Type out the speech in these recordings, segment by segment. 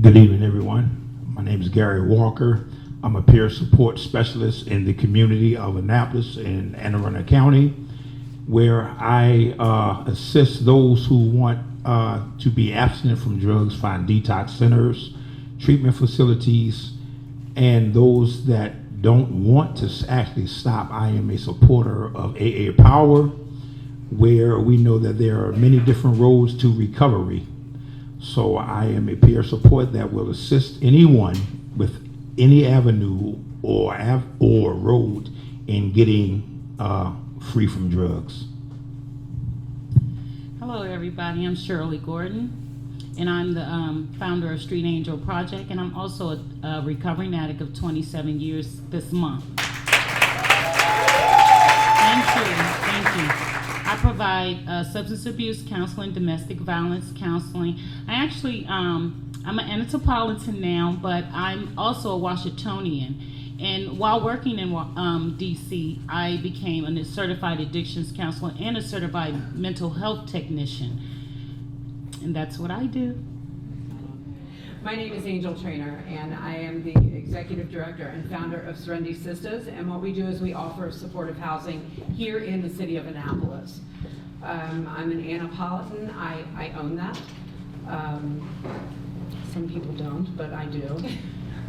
Good evening, everyone. My name is Gary Walker. I'm a peer support specialist in the community of Annapolis in Anne Arundel County, where I assist those who want to be abstinent from drugs, find detox centers, treatment facilities, and those that don't want to actually stop. I am a supporter of AA Power, where we know that there are many different roads to recovery. So I am a peer support that will assist anyone with any avenue or road in getting free from drugs. Hello, everybody. I'm Shirley Gordon, and I'm the founder of Street Angel Project, and I'm also a recovering addict of 27 years this month. Thank you. I provide substance abuse counseling, domestic violence counseling. I'm an Annapolitan now, but I'm also a Washingtonian. And while working in DC, I became a certified addictions counselor and a certified mental health technician. And that's what I do. My name is Traynor, and I am the executive director and founder of Serenity Sistas. And what we do is we offer supportive housing here in the city of Annapolis. I'm an Annapolitan. I own that. Some people don't, but I do.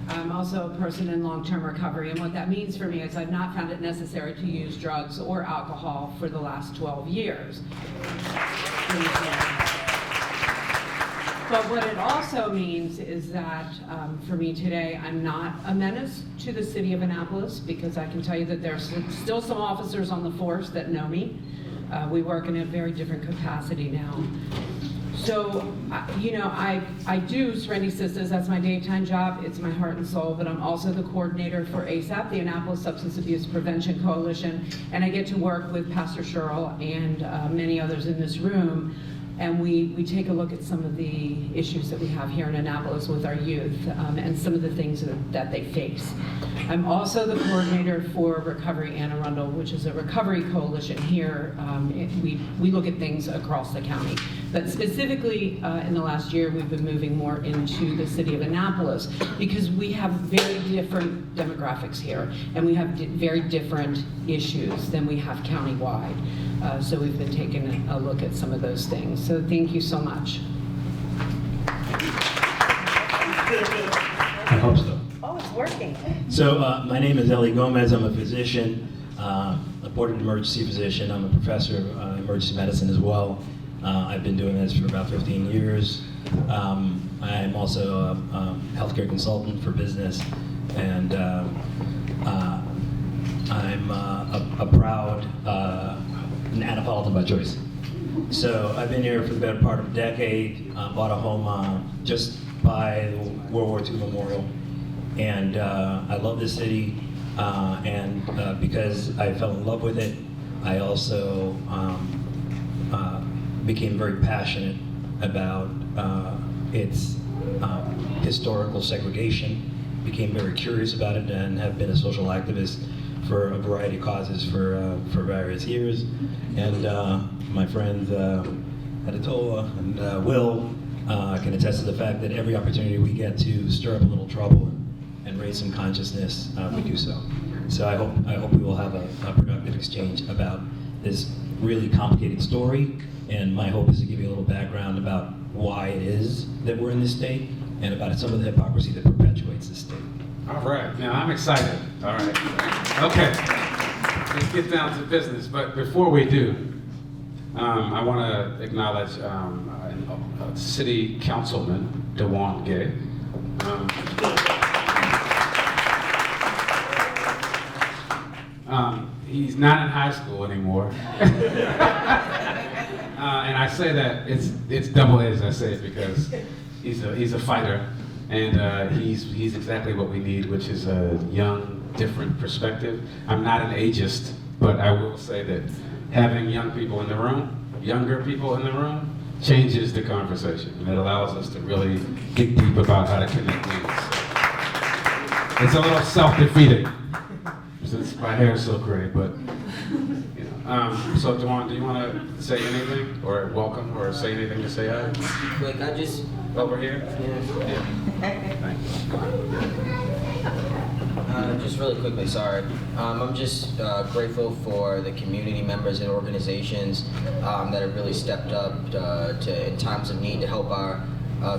I'm also a person in long-term recovery, and what that means for me is I've not found it necessary to use drugs or alcohol for the last 12 years. But what it also means is that for me today, I'm not a menace to the city of Annapolis, because I can tell you that there's still some officers on the force that know me. We work in a very different capacity now. So, I do Serenity Sistas. That's my daytime job. It's my heart and soul, but I'm also the coordinator for ASAP, the Annapolis Substance Abuse Prevention Coalition, and I get to work with Pastor Shirley and many others in this room. And we take a look at some of the issues that we have here in Annapolis with our youth and some of the things that they face. I'm also the coordinator for Recovery Anne Arundel, which is a recovery coalition here. We look at things across the county. But specifically in the last year, we've been moving more into the city of Annapolis because we have very different demographics here, and we have very different issues than we have countywide. So we've been taking a look at some of those things. So thank you so much. I hope so. Oh, it's working. So my name is Ellie Gomez. I'm a physician, a board emergency physician. I'm a professor of emergency medicine as well. I've been doing this for about 15 years. I'm also a healthcare consultant for business, and I'm a proud Annapolitan by choice. So I've been here for the better part of a decade. Bought a home just by the World War II Memorial, and I love this city. And because I fell in love with it, I also became very passionate about its historical segregation. Became very curious about it, and have been a social activist for a variety of causes for various years. And my friends Adetola and Will can attest to the fact that every opportunity we get to stir up a little trouble and raise some consciousness, we do so. So I hope we will have a productive exchange about this really complicated story. And my hope is to give you a little background about why it is that we're in this state, and about some of the hypocrisy that perpetuates this state. All right, now I'm excited. All right. Okay, let's get down to business. But before we do, I want to acknowledge City Councilman DeJuan Gay. He's not in high school anymore. And I say that it's double-edged. I say it because he's a fighter, and he's exactly what we need, which is a young, different perspective. I'm not an ageist, but I will say that having younger people in the room, changes the conversation, and it allows us to really dig deep about how to connect things. It's a little self-defeating, since my hair is so gray, but So, Dewan, do you want to say anything, or welcome, or say anything to say hi? Like, I just, Over here? yeah. Thanks. Just really quickly, sorry. I'm just grateful for the community members and organizations that have really stepped up in times of need to help our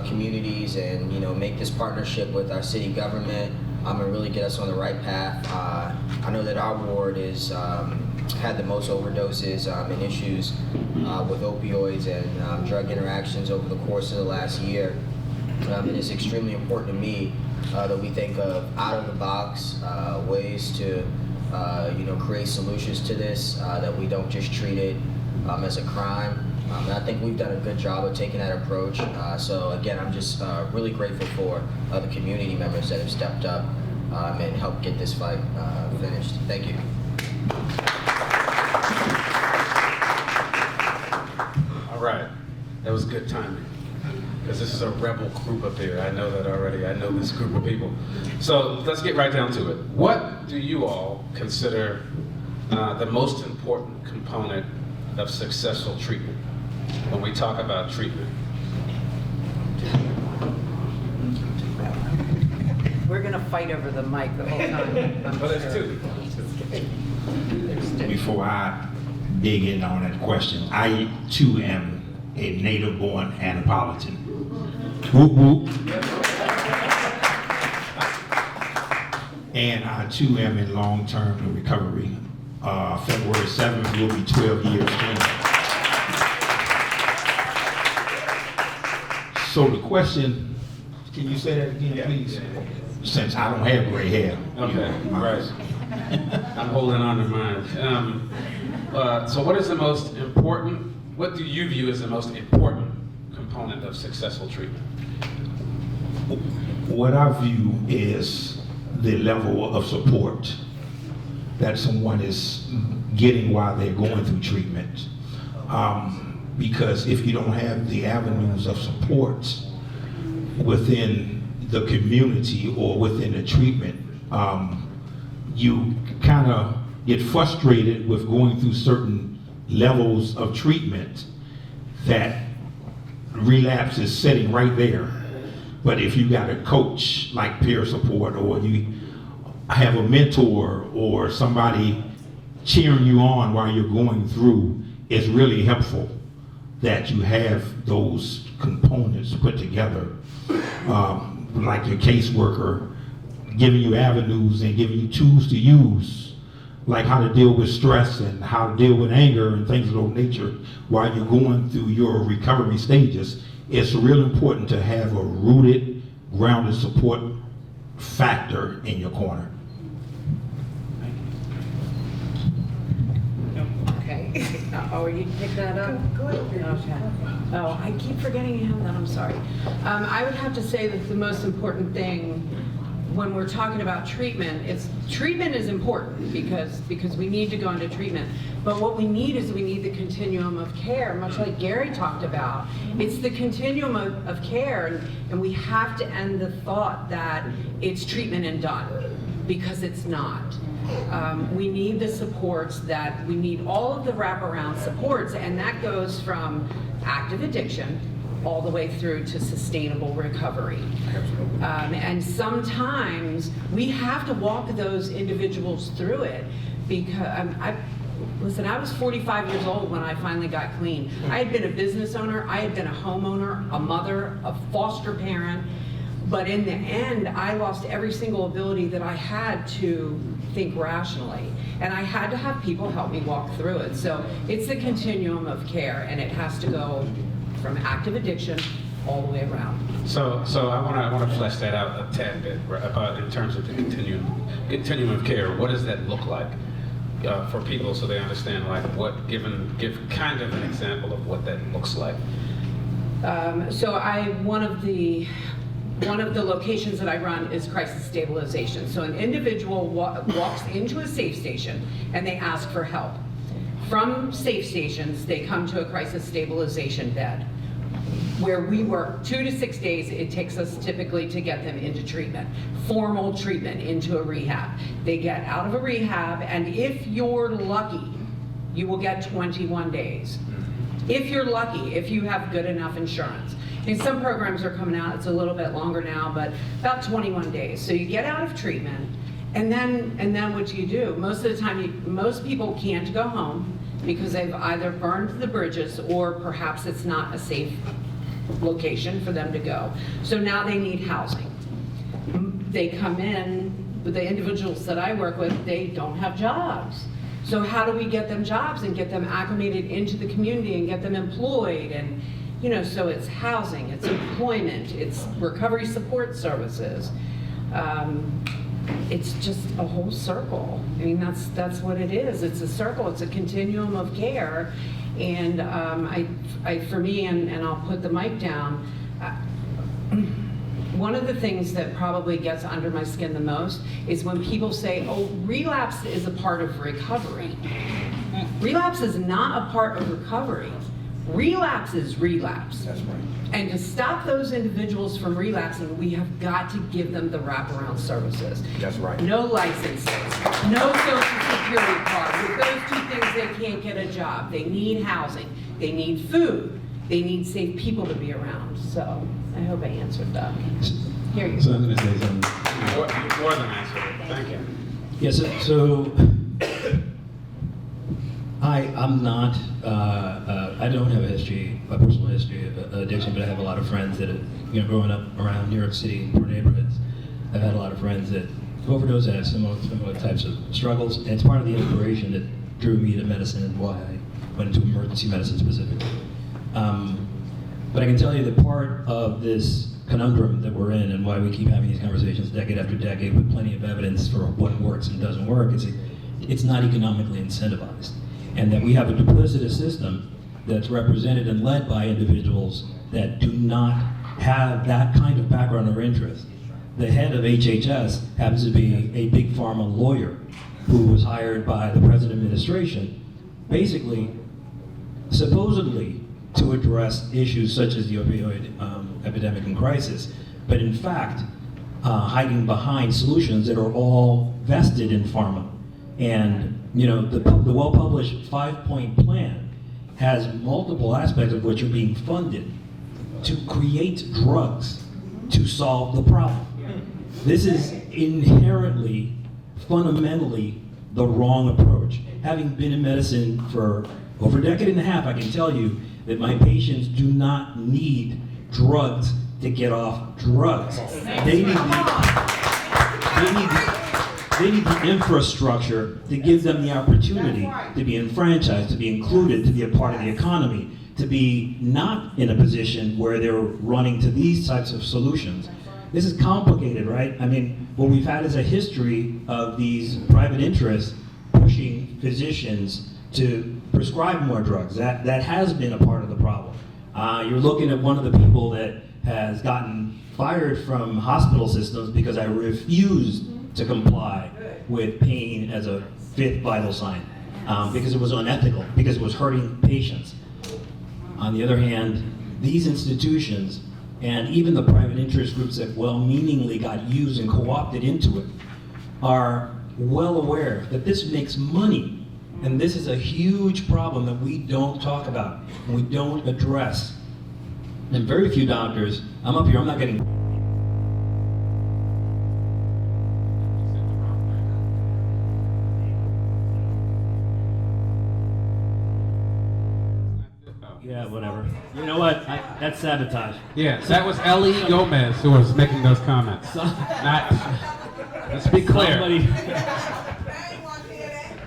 communities and, make this partnership with our city government and really get us on the right path. I know that our ward is had the most overdoses and issues with opioids and drug interactions over the course of the last year. And it's extremely important to me that we think of out-of-the-box ways to, create solutions to this, that we don't just treat it as a crime. And I think we've done a good job of taking that approach. So again, I'm just really grateful for the community members that have stepped up and helped get this fight finished. Thank you. All right, that was good timing, because this is a rebel group up here. I know that already. I know this group of people. So let's get right down to it. What do you all consider the most important component of successful treatment when we talk about treatment? We're gonna fight over the mic the whole time. Well, there's two. Before I dig in on that question, I too am a native-born Annapolitan. Whoop whoop. And I too am in long-term recovery. February 7th will be 12 years clean. So the question, can you say that again, please? Since I don't have gray hair. Okay, right. I'm holding on to mine. So what is the most important, what do you view as the most important component of successful treatment? What I view is the level of support that someone is getting while they're going through treatment. Because if you don't have the avenues of support within the community or within the treatment, you kind of get frustrated with going through certain levels of treatment that relapse is sitting right there. But if you got a coach like peer support, or you have a mentor or somebody cheering you on while you're going through, it's really helpful that you have those components put together. Like your caseworker giving you avenues and giving you tools to use, like how to deal with stress and how to deal with anger and things of that nature while you're going through your recovery stages. It's real important to have a rooted, grounded support factor in your corner. Okay. Oh, you pick that up? Go ahead. Okay. Oh, I keep forgetting you have that, I'm sorry. I would have to say that the most important thing when we're talking about treatment, treatment is important because we need to go into treatment. But what we need is we need the continuum of care, much like Gary talked about. It's the continuum of care, and we have to end the thought that it's treatment and done, because it's not. We need the supports we need all of the wraparound supports, and that goes from active addiction all the way through to sustainable recovery. And sometimes we have to walk those individuals through it, because listen, I was 45 years old when I finally got clean. I had been a business owner, I had been a homeowner, a mother, a foster parent, but in the end, I lost every single ability that I had to think rationally. And I had to have people help me walk through it. So it's the continuum of care, and it has to go from active addiction all the way around. So I want to flesh that out a tad bit, right, about in terms of the continuum of care. What does that look like for people, so they understand, like, give kind of an example of what that looks like? So one of the locations that I run is crisis stabilization. So an individual walks into a safe station and they ask for help. From safe stations, they come to a crisis stabilization bed, where we work 2 to 6 days. It takes us typically to get them into treatment, formal treatment, into a rehab. They get out of a rehab, and if you're lucky, you will get 21 days. If you're lucky, if you have good enough insurance. And some programs are coming out, it's a little bit longer now, but about 21 days. So you get out of treatment, and then what do you do? Most of the time, most people can't go home because they've either burned the bridges or perhaps it's not a safe location for them to go. So now they need housing. They come in, but the individuals that I work with, they don't have jobs. So how do we get them jobs and get them acclimated into the community and get them employed? And, you know, so it's housing, it's employment, it's recovery support services. It's just a whole circle. I mean, that's what it is. It's a circle, it's a continuum of care. And for me, and I'll put the mic down, one of the things that probably gets under my skin the most is when people say, oh, relapse is a part of recovery. Relapse is not a part of recovery. Relapse is relapse. That's right. And to stop those individuals from relapsing, we have got to give them the wraparound services. That's right. No licenses, no social security card. With those two things, they can't get a job. They need housing. They need food. They need safe people to be around. So I hope I answered that. Here you go. So I'm going to say something. More than answered. Thank you. Yes, so I'm not, I don't have a personal history of addiction, but I have a lot of friends that, you know, growing up around New York City and poor neighborhoods, I've had a lot of friends that overdose, have similar types of struggles, and it's part of the inspiration that drew me to medicine and why I went into emergency medicine specifically. But I can tell you that part of this conundrum that we're in and why we keep having these conversations decade after decade with plenty of evidence for what works and doesn't work is it's not economically incentivized. And that we have a duplicitous system that's represented and led by individuals that do not have that kind of background or interest. The head of HHS happens to be a big pharma lawyer who was hired by the present administration, basically, supposedly, to address issues such as the opioid epidemic and crisis, but in fact, hiding behind solutions that are all vested in pharma. And you know, the well-published 5-point plan has multiple aspects of which are being funded to create drugs to solve the problem. This is inherently, fundamentally, the wrong approach. Having been in medicine for over a decade and a half, I can tell you that my patients do not need drugs to get off drugs. They need the infrastructure to give them the opportunity to be enfranchised, to be included, to be a part of the economy, to be not in a position where they're running to these types of solutions. This is complicated, right? I mean, what we've had is a history of these private interests pushing physicians to prescribe more drugs. That has been a part of the problem. You're looking at one of the people that has gotten fired from hospital systems because I refused to comply with pain as a fifth vital sign, because it was unethical, because it was hurting patients. On the other hand, these institutions and even the private interest groups that well-meaningly got used and co-opted into it are well aware that this makes money. And this is a huge problem that we don't talk about, and we don't address. And very few doctors, I'm up here, I'm not getting yeah, whatever. You know what? That's sabotage. Yes, that was Ellie Gomez who was making those comments. Let's be clear.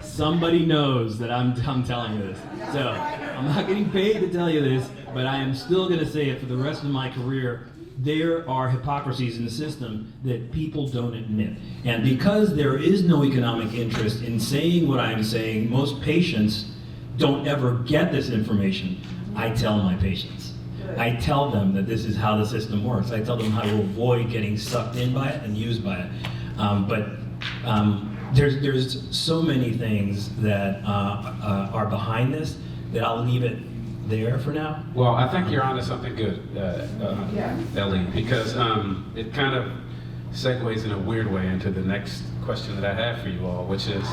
Somebody knows that I'm telling you this. So, I'm not getting paid to tell you this, but I am still going to say it for the rest of my career. There are hypocrisies in the system that people don't admit. And because there is no economic interest in saying what I'm saying, most patients don't ever get this information. I tell my patients. I tell them that this is how the system works. I tell them how to avoid getting sucked in by it and used by it. There's so many things that are behind this that I'll leave it there for now. Well, I think you're onto something good, Ellie, because it kind of segues in a weird way into the next question that I have for you all, which is,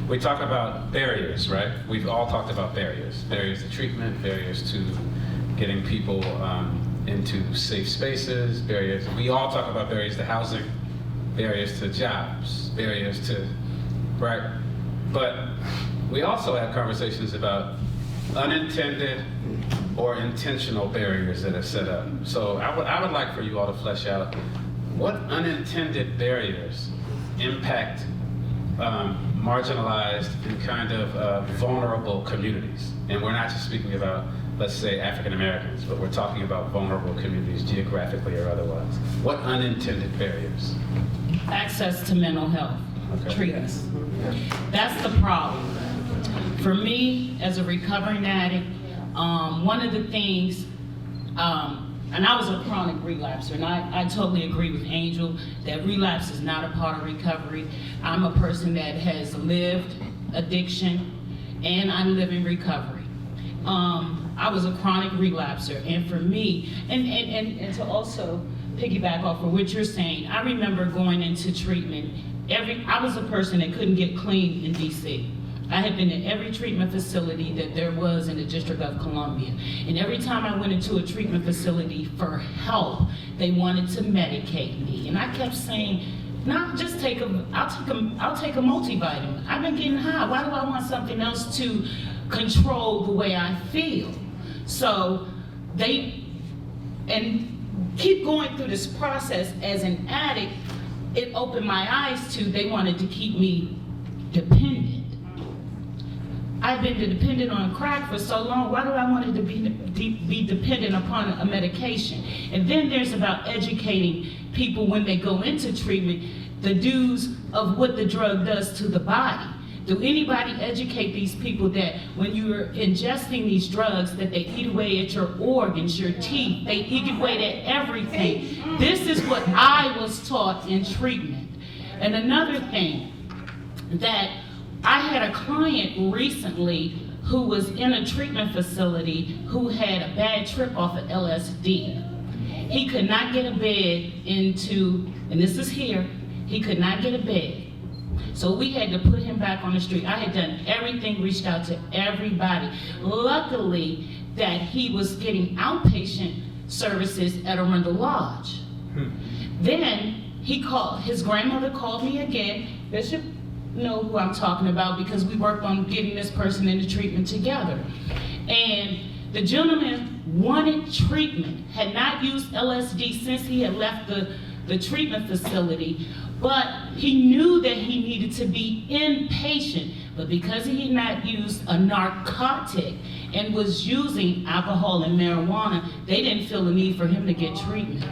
we talk about barriers, right? We've all talked about barriers. Barriers to treatment, barriers to getting people into safe spaces, barriers. We all talk about barriers to housing, barriers to jobs, barriers to, right? But we also have conversations about unintended or intentional barriers that are set up. So I would like for you all to flesh out what unintended barriers impact marginalized and kind of vulnerable communities. And we're not just speaking about, let's say, African Americans, but we're talking about vulnerable communities geographically or otherwise. What unintended barriers? Access to mental health treatments. That's the problem. For me, as a recovering addict, one of the things, and I was a chronic relapser, and I totally agree with Angel that relapse is not a part of recovery. I'm a person that has lived addiction, and I'm living recovery. I was a chronic relapser, and for me, and to also piggyback off of what you're saying, I remember going into treatment. I was a person that couldn't get clean in DC. I had been in every treatment facility that there was in the District of Columbia. And every time I went into a treatment facility for help, they wanted to medicate me. And I kept saying, no, just I'll take a multivitamin. I've been getting high. Why do I want something else to control the way I feel? So and keep going through this process as an addict, it opened my eyes to, they wanted to keep me dependent. I've been dependent on crack for so long, why do I want to be dependent upon a medication? And then there's about educating people when they go into treatment, the do's of what the drug does to the body. Do anybody educate these people that when you're ingesting these drugs, that they eat away at your organs, your teeth, they eat away at everything? This is what I was taught in treatment. And another thing, that I had a client recently who was in a treatment facility who had a bad trip off of LSD. He could not get a bed into, and this is here, he could not get a bed. So we had to put him back on the street. I had done everything, reached out to everybody. Luckily that he was getting outpatient services at Arundel Lodge. Then his grandmother called me again. Bishop know who I'm talking about because we worked on getting this person into treatment together. And the gentleman wanted treatment, had not used LSD since he had left the treatment facility, but he knew that he needed to be inpatient. But because he had not used a narcotic and was using alcohol and marijuana, they didn't feel the need for him to get treatment.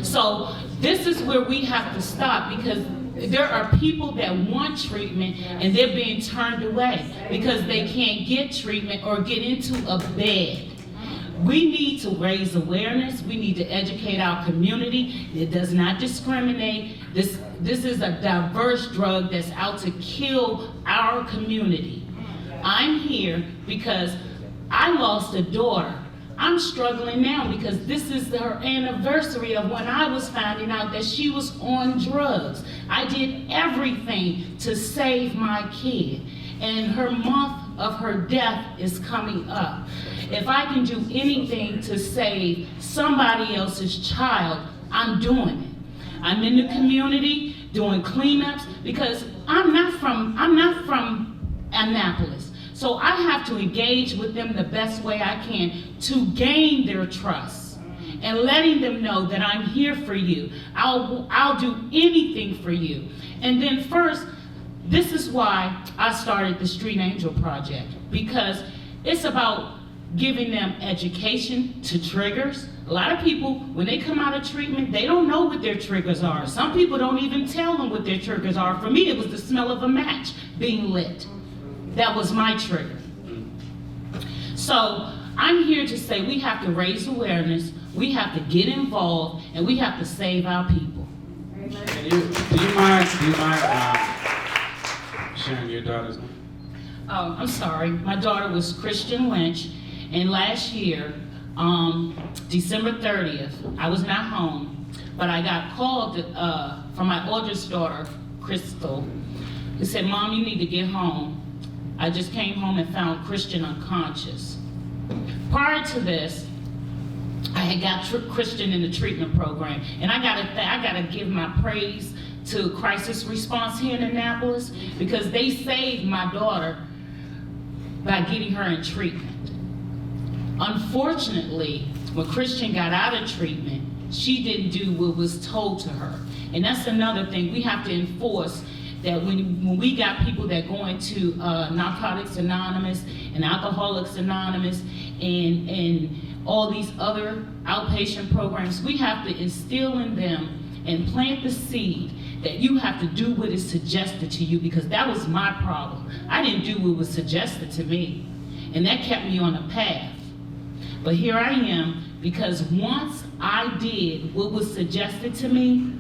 So this is where we have to stop, because there are people that want treatment and they're being turned away because they can't get treatment or get into a bed. We need to raise awareness. We need to educate our community. It does not discriminate. This is a diverse drug that's out to kill our community. I'm here because I lost a daughter. I'm struggling now because this is her anniversary of when I was finding out that she was on drugs. I did everything to save my kid, and her month of her death is coming up. If I can do anything to save somebody else's child, I'm doing it. I'm in the community doing cleanups because I'm not from Annapolis. So I have to engage with them the best way I can to gain their trust and letting them know that I'm here for you. I'll do anything for you. And then first, this is why I started the Street Angel Project, because it's about giving them education to triggers. A lot of people, when they come out of treatment, they don't know what their triggers are. Some people don't even tell them what their triggers are. For me, it was the smell of a match being lit. That was my trigger. So I'm here to say we have to raise awareness, we have to get involved, and we have to save our people. Do you mind sharing your daughter's name? Oh, I'm sorry. My daughter was Christian Lynch, and last year, December 30th, I was not home, but I got called from my oldest daughter, Crystal, They said, Mom, you need to get home. I just came home and found Christian unconscious. Prior to this, I had got Christian in the treatment program, and I gotta give my praise to crisis response here in Annapolis, because they saved my daughter by getting her in treatment. Unfortunately, when Christian got out of treatment, she didn't do what was told to her. And that's another thing we have to enforce, that when we got people that go into Narcotics Anonymous and Alcoholics Anonymous and all these other outpatient programs, we have to instill in them and plant the seed that you have to do what is suggested to you, because that was my problem. I didn't do what was suggested to me, and that kept me on a path. But here I am, because once I did what was suggested to me,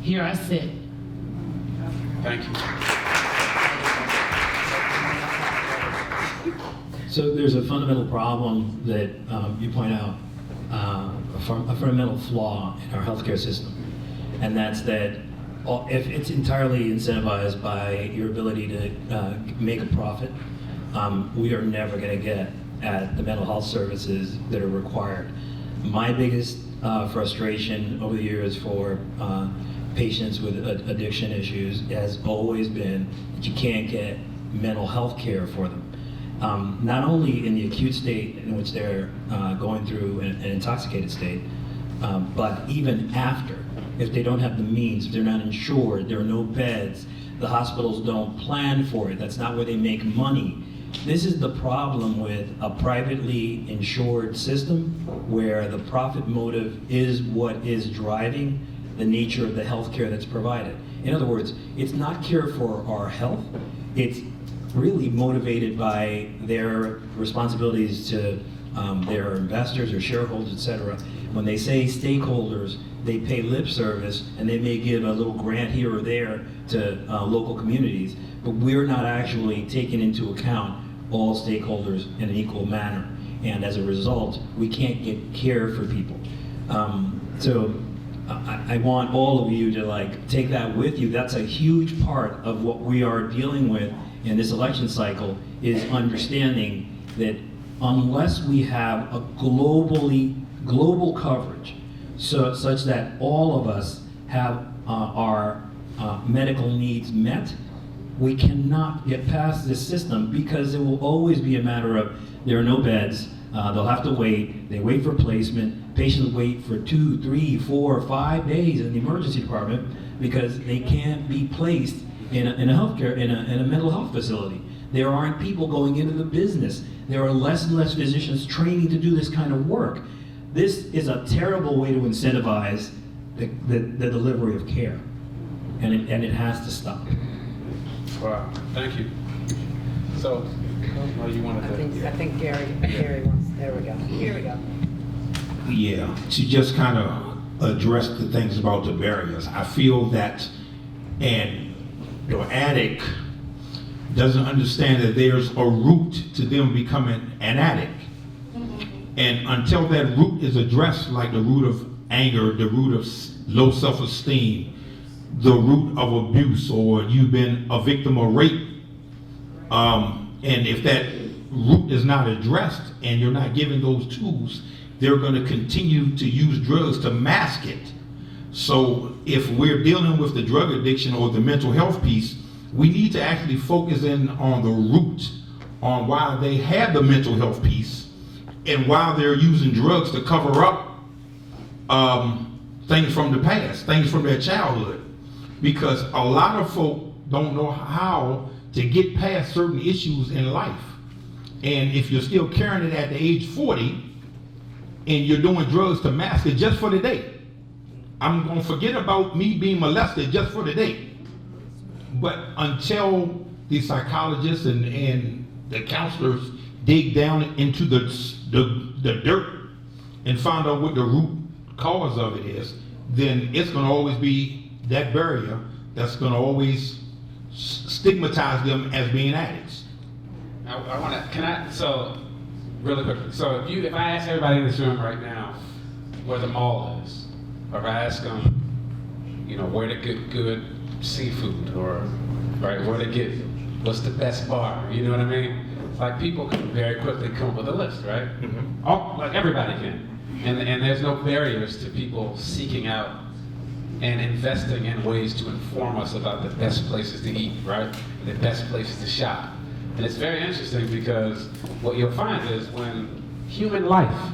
here I sit. Thank you. So there's a fundamental problem that you point out, a fundamental flaw in our healthcare system, and that's that if it's entirely incentivized by your ability to make a profit, we are never going to get at the mental health services that are required. My biggest frustration over the years for patients with addiction issues has always been that you can't get mental health care for them. Not only in the acute state in which they're going through an intoxicated state, but even after, if they don't have the means, if they're not insured, there are no beds, the hospitals don't plan for it, that's not where they make money. This is the problem with a privately insured system where the profit motive is what is driving the nature of the health care that's provided. In other words, it's not care for our health, it's really motivated by their responsibilities to their investors or shareholders, etc. When they say stakeholders, they pay lip service and they may give a little grant here or there to local communities, but we're not actually taking into account all stakeholders in an equal manner. And as a result, we can't get care for people. So I want all of you to take that with you. That's a huge part of what we are dealing with in this election cycle, is understanding that unless we have a global coverage, such that all of us have our medical needs met, we cannot get past this system, because it will always be a matter of there are no beds, they'll have to wait, they wait for placement, patients wait for 2, 3, 4, 5 days in the emergency department because they can't be placed in a mental health facility. There aren't people going into the business. There are less and less physicians training to do this kind of work. This is a terrible way to incentivize the delivery of care, and it has to stop. Wow, thank you. So, you wanted to... I think Gary wants, there we go. Here we go. Yeah, to just kind of address the things about the barriers. I feel that your addict doesn't understand that there's a root to them becoming an addict. And until that root is addressed, like the root of anger, the root of low self-esteem, the root of abuse, or you've been a victim of rape, and if that root is not addressed and you're not given those tools, they're going to continue to use drugs to mask it. So if we're dealing with the drug addiction or the mental health piece, we need to actually focus in on the root, on why they had the mental health piece, and why they're using drugs to cover up things from the past, things from their childhood. Because a lot of folk don't know how to get past certain issues in life. And if you're still carrying it at the age 40, and you're doing drugs to mask it just for the day, I'm gonna forget about me being molested just for the day. But until the psychologists and the counselors dig down into the dirt and find out what the root cause of it is, then it's gonna always be that barrier that's gonna always stigmatize them as being addicts. So, really quickly, so if I ask everybody in this room right now where the mall is, or if I ask them, where to get good seafood, or right? Where to get, what's the best bar, you know what I mean? Like people can very quickly come up with a list, right? Like everybody can. And there's no barriers to people seeking out and investing in ways to inform us about the best places to eat, right? The best places to shop. And it's very interesting because what you'll find is when human life,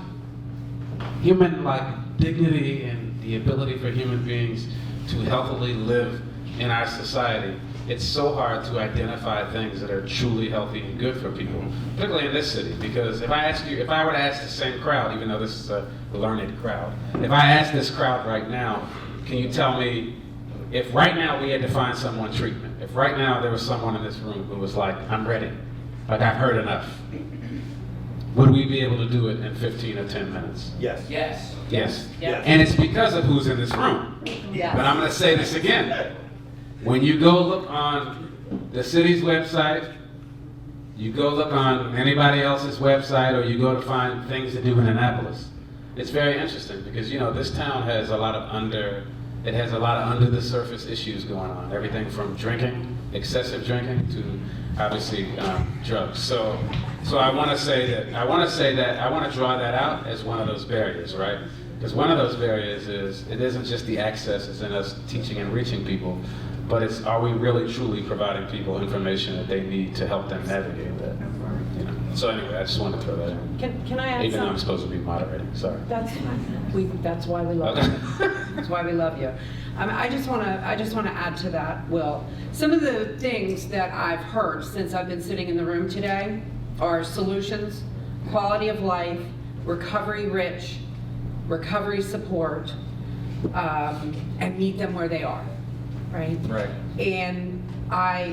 human like dignity and the ability for human beings to healthily live in our society, it's so hard to identify things that are truly healthy and good for people, particularly in this city. Because if I were to ask the same crowd, even though this is a learned crowd, if I ask this crowd right now, can you tell me if right now we had to find someone treatment, if right now there was someone in this room who was like, I'm ready, like I've heard enough, would we be able to do it in 15 or 10 minutes? Yes. Yes. Yes. And it's because of who's in this room. Yes. But I'm going to say this again. When you go look on the city's website, you go look on anybody else's website, or you go to find things to do in Annapolis, it's very interesting because, you know, this town has a lot of under the surface issues going on. Everything from drinking, excessive drinking, to obviously drugs. So I want to draw that out as one of those barriers, right? Because one of those barriers is, it isn't just the access, it's in us teaching and reaching people, but it's, are we really truly providing people information that they need to help them navigate that? You know? So anyway, I just wanted to throw that in. Can I add Even though I'm something? supposed to be moderating, sorry. That's fine. That's why we love you. That's why we love you. I just want to add to that, Will. Some of the things that I've heard since I've been sitting in the room today are solutions, quality of life, recovery rich, recovery support, and meet them where they are, right? Right. And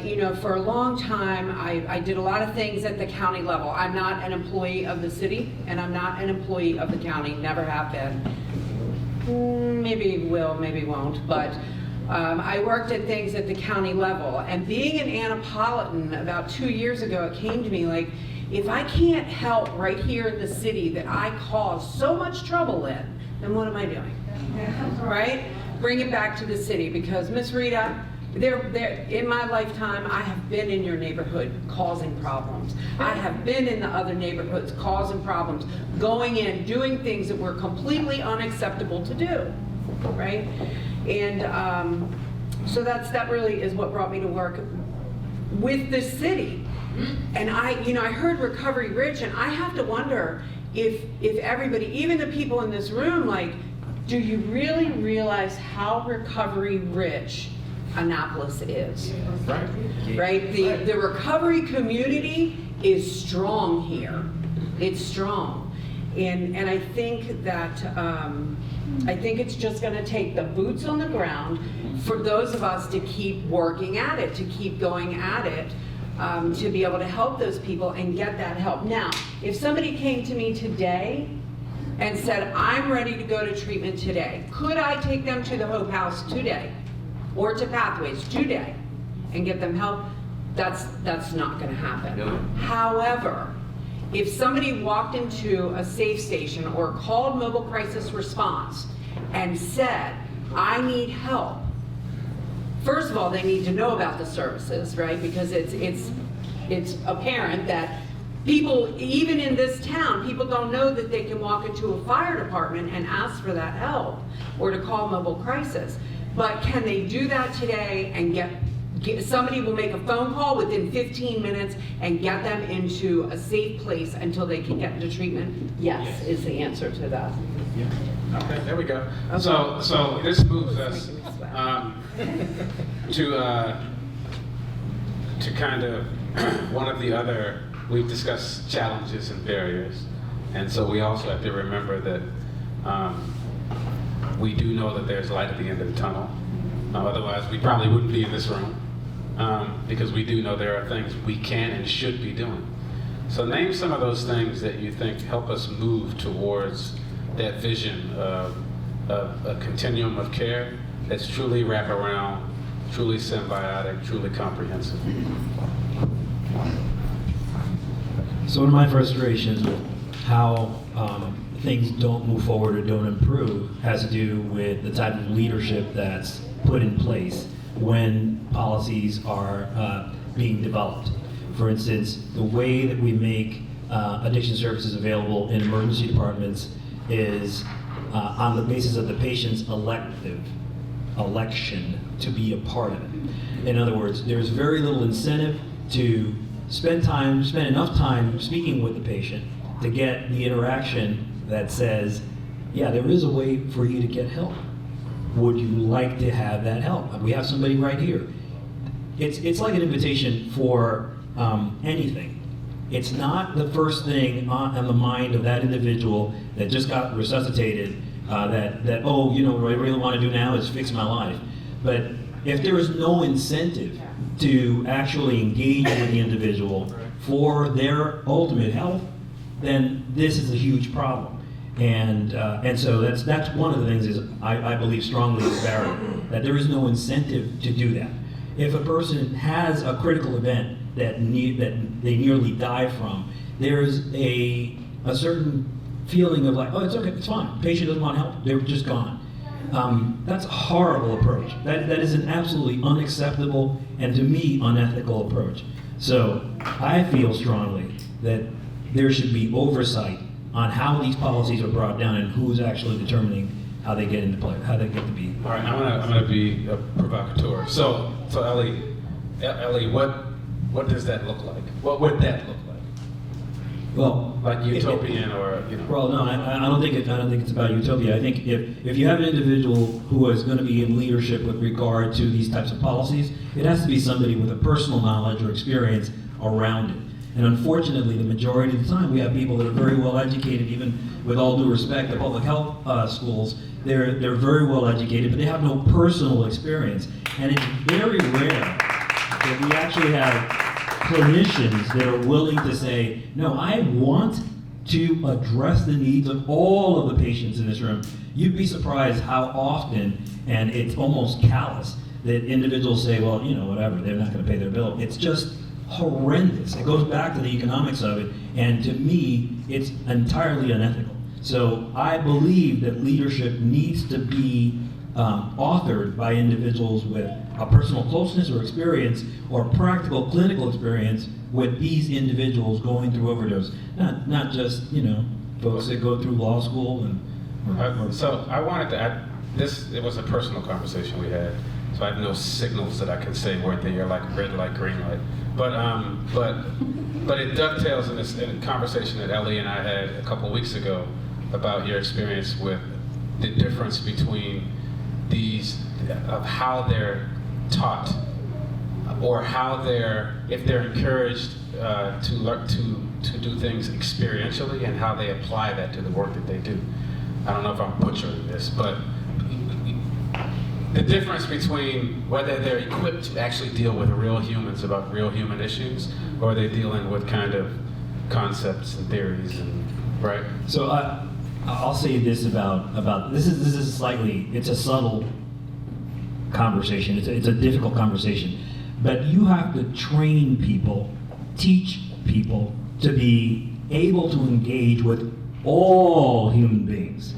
you know, for a long time, I did a lot of things at the county level. I'm not an employee of the city, and I'm not an employee of the county, never have been. Maybe will, maybe won't, but I worked at things at the county level. And being an Annapolitan, about 2 years ago, it came to me like, if I can't help right here in the city that I cause so much trouble in, then what am I doing? Right? Bring it back to the city, because Miss Rita, in my lifetime, I have been in your neighborhood causing problems. I have been in the other neighborhoods causing problems, going in, doing things that were completely unacceptable to do, right? And so that really is what brought me to work with the city. And I heard Recovery Rich, and I have to wonder if everybody, even the people in this room, like, do you really realize how recovery rich Annapolis is? Right. Right? The recovery community is strong here. It's strong. And I think that, I think it's just gonna take the boots on the ground for those of us to keep working at it, to keep going at it, to be able to help those people and get that help. Now, if somebody came to me today and said, I'm ready to go to treatment today, could I take them to the Hope House today? Or to Pathways today and get them help? That's not gonna happen. No. However, if somebody walked into a safe station or called mobile crisis response and said, I need help, first of all, they need to know about the services, right? Because it's apparent that people, even in this town, people don't know that they can walk into a fire department and ask for that help or to call mobile crisis. But can they do that today and get somebody will make a phone call within 15 minutes and get them into a safe place until they can get into treatment? Yes, is the answer to that. Okay, there we go. Okay. So this moves us to kind of one of the other, we've discussed challenges and barriers, and so we also have to remember that we do know that there's light at the end of the tunnel. Otherwise, we probably wouldn't be in this room, because we do know there are things we can and should be doing. So name some of those things that you think help us move towards that vision of a continuum of care that's truly wraparound, truly symbiotic, truly comprehensive. So one of my frustrations with how things don't move forward or don't improve has to do with the type of leadership that's put in place. when policies are being developed. For instance, the way that we make addiction services available in emergency departments is on the basis of the patient's election to be a part of it. In other words, there's very little incentive to spend enough time speaking with the patient to get the interaction that says, yeah, there is a way for you to get help. Would you like to have that help? We have somebody right here. It's like an invitation for anything. It's not the first thing on the mind of that individual that just got resuscitated, that oh, you know, what I really want to do now is fix my life. But if there is no incentive to actually engage with the individual for their ultimate health, then this is a huge problem. And so that's one of the things is I believe strongly is a barrier, that there is no incentive to do that. If a person has a critical event that they nearly die from, there's a certain feeling of like, oh, it's okay, it's fine. The patient doesn't want help, they're just gone. That's a horrible approach. That is an absolutely unacceptable and to me unethical approach. So I feel strongly that there should be oversight on how these policies are brought down and who's actually determining how they get into play, how they get to be. All right, I'm gonna be a provocateur. So Ellie, what does that look like? What would that look like? Well, Like utopian or, you know? well, no, I don't think it's about utopia. I think if you have an individual who is going to be in leadership with regard to these types of policies, it has to be somebody with a personal knowledge or experience around it. And unfortunately, the majority of the time, we have people that are very well educated, even with all due respect, the public health schools, they're very well educated, but they have no personal experience. And it's very rare that we actually have clinicians that are willing to say, no, I want to address the needs of all of the patients in this room. You'd be surprised how often, and it's almost callous, that individuals say, well, you know, whatever, they're not going to pay their bill. It's just horrendous. It goes back to the economics of it, and to me, it's entirely unethical. So I believe that leadership needs to be authored by individuals with a personal closeness or experience or practical clinical experience with these individuals going through overdose. Not just, you know, folks that go through law school and. So I wanted to add, it was a personal conversation we had, so I have no signals that I can say where they are like red light, green light. But it dovetails in a conversation that Ellie and I had a couple weeks ago about your experience with the difference between these, of how they're taught, or how if they're encouraged to learn to do things experientially, and how they apply that to the work that they do. I don't know if I'm butchering this, but the difference between whether they're equipped to actually deal with real humans about real human issues, or they're dealing with kind of concepts and theories, and right? So I'll say this about this is slightly, it's a subtle conversation. It's a difficult conversation, but you have to train people, teach people to be able to engage with all human beings.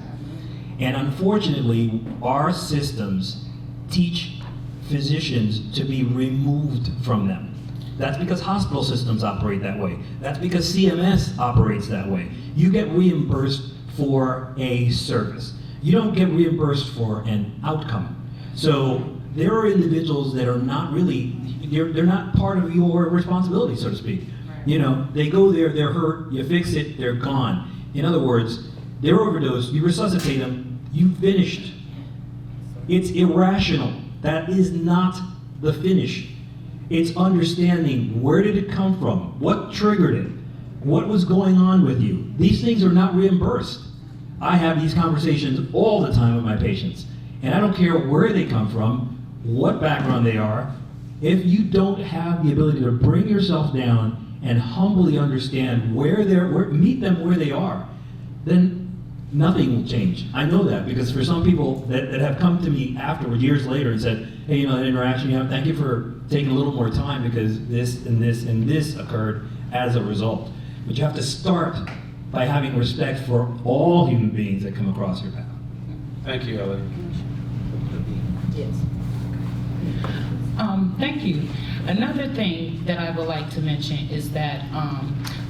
And unfortunately, our systems teach physicians to be removed from them. That's because hospital systems operate that way. That's because CMS operates that way. You get reimbursed for a service. You don't get reimbursed for an outcome. So there are individuals that are not really, they're not part of your responsibility, so to speak. Right. You know, they go there, they're hurt, you fix it, they're gone. In other words, they're overdosed, you resuscitate them, you finished. It's irrational. That is not the finish. It's understanding, where did it come from? What triggered it? What was going on with you? These things are not reimbursed. I have these conversations all the time with my patients. And I don't care where they come from, what background they are. If you don't have the ability to bring yourself down and humbly understand meet them where they are, then nothing will change. I know that because for some people that have come to me afterwards, years later, and said, hey, you know, that interaction you have, thank you for taking a little more time because this and this and this occurred as a result. But you have to start by having respect for all human beings that come across your path. Thank you, Ellie. Yes. Another thing that I would like to mention is that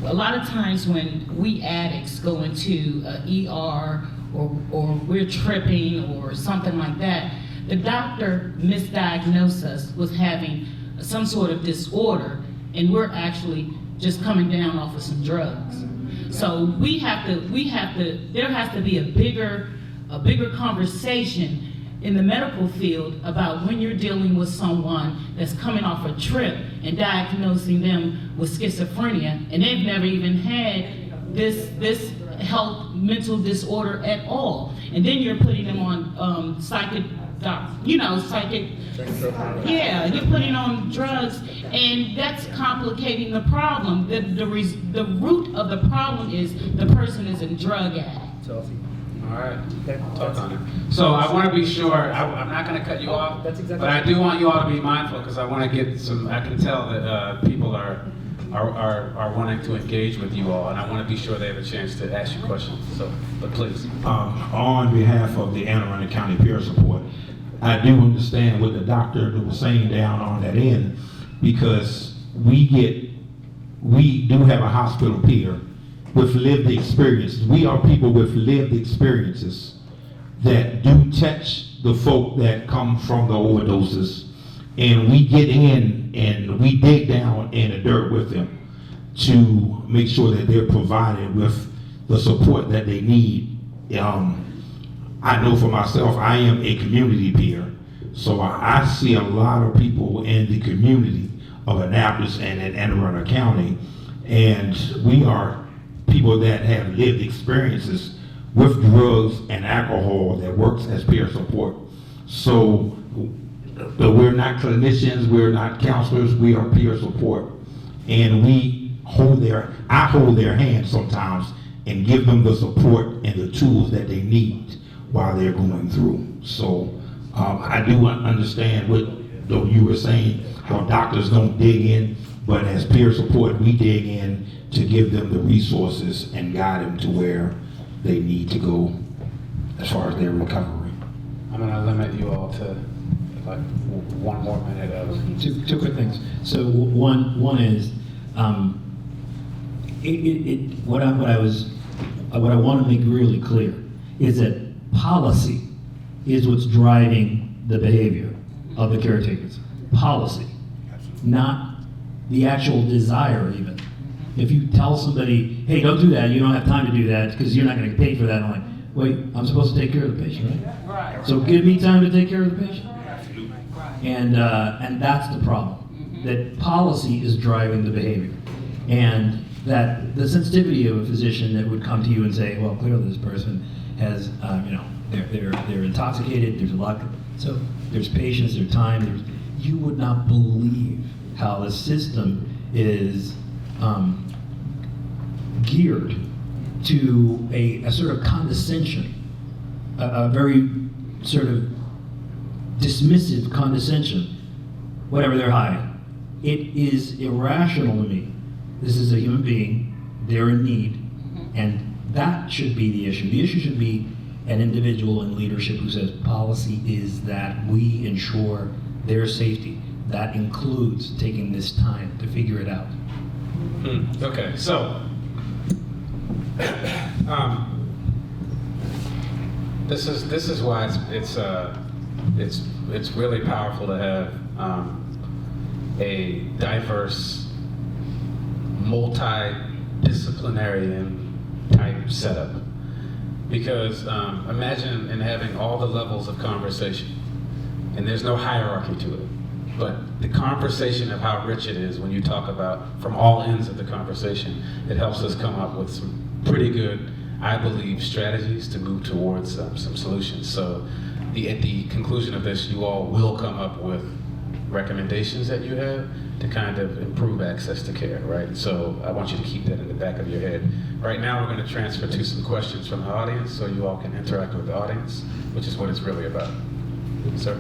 a lot of times when we addicts go into ER or we're tripping or something like that, the doctor misdiagnosed us with having some sort of disorder, and we're actually just coming down off of some drugs. So there has to be a bigger conversation in the medical field about when you're dealing with someone that's coming off a trip and diagnosing them with schizophrenia, and they've never even had this mental disorder at all. And then you're putting them on yeah, you're putting on drugs, and that's complicating the problem. The root of the problem is the person is a drug addict. All right, talk on it. So I want to be sure, I'm not going to cut you off, that's exactly but I do want you all to be mindful, because I want to get some, I can tell that people are wanting to engage with you all, and I want to be sure they have a chance to ask you questions, so, but please. On behalf of the Anne Arundel County Peer Support, I do understand what the doctor was saying down on that end, because we do have a hospital peer with lived experiences. We are people with lived experiences that do touch the folk that come from the overdoses, and we get in and we dig down in the dirt with them to make sure that they're provided with the support that they need. I know for myself, I am a community peer, so I see a lot of people in the community of Annapolis and in Anne Arundel County, and we are people that have lived experiences with drugs and alcohol that works as peer support. So we're not clinicians, we're not counselors, we are peer support. And I hold their hand sometimes and give them the support and the tools that they need while they're going through. So I do understand what though you were saying, how doctors don't dig in, but as peer support, we dig in to give them the resources and guide them to where they need to go as far as their recovery. I'm going to limit you all to like 1 more minute of... Two quick things. So one is, what I want to make really clear is that policy is what's driving the behavior of the caretakers. Policy, not the actual desire even. If you tell somebody, hey, don't do that, you don't have time to do that because you're not going to get paid for that, I'm like, wait, I'm supposed to take care of the patient, right? So give me time to take care of the patient. And that's the problem, that policy is driving the behavior. And that the sensitivity of a physician that would come to you and say, well, clearly this person has, they're intoxicated, there's a lot, so there's patience, there's time, you would not believe how the system is geared to a sort of condescension, a very sort of dismissive condescension, whatever they're high. It is irrational to me. This is a human being, they're in need, and that should be the issue. The issue should be an individual in leadership who says policy is that we ensure their safety. That includes taking this time to figure it out. Okay, so this is why it's really powerful to have a diverse, multidisciplinary type setup. Because imagine in having all the levels of conversation, and there's no hierarchy to it. But the conversation of how rich it is when you talk about from all ends of the conversation, it helps us come up with some pretty good, I believe, strategies to move towards some solutions. So at the conclusion of this, you all will come up with recommendations that you have to kind of improve access to care, right? So I want you to keep that in the back of your head. Right now, we're going to transfer to some questions from the audience so you all can interact with the audience, which is what it's really about. Sir?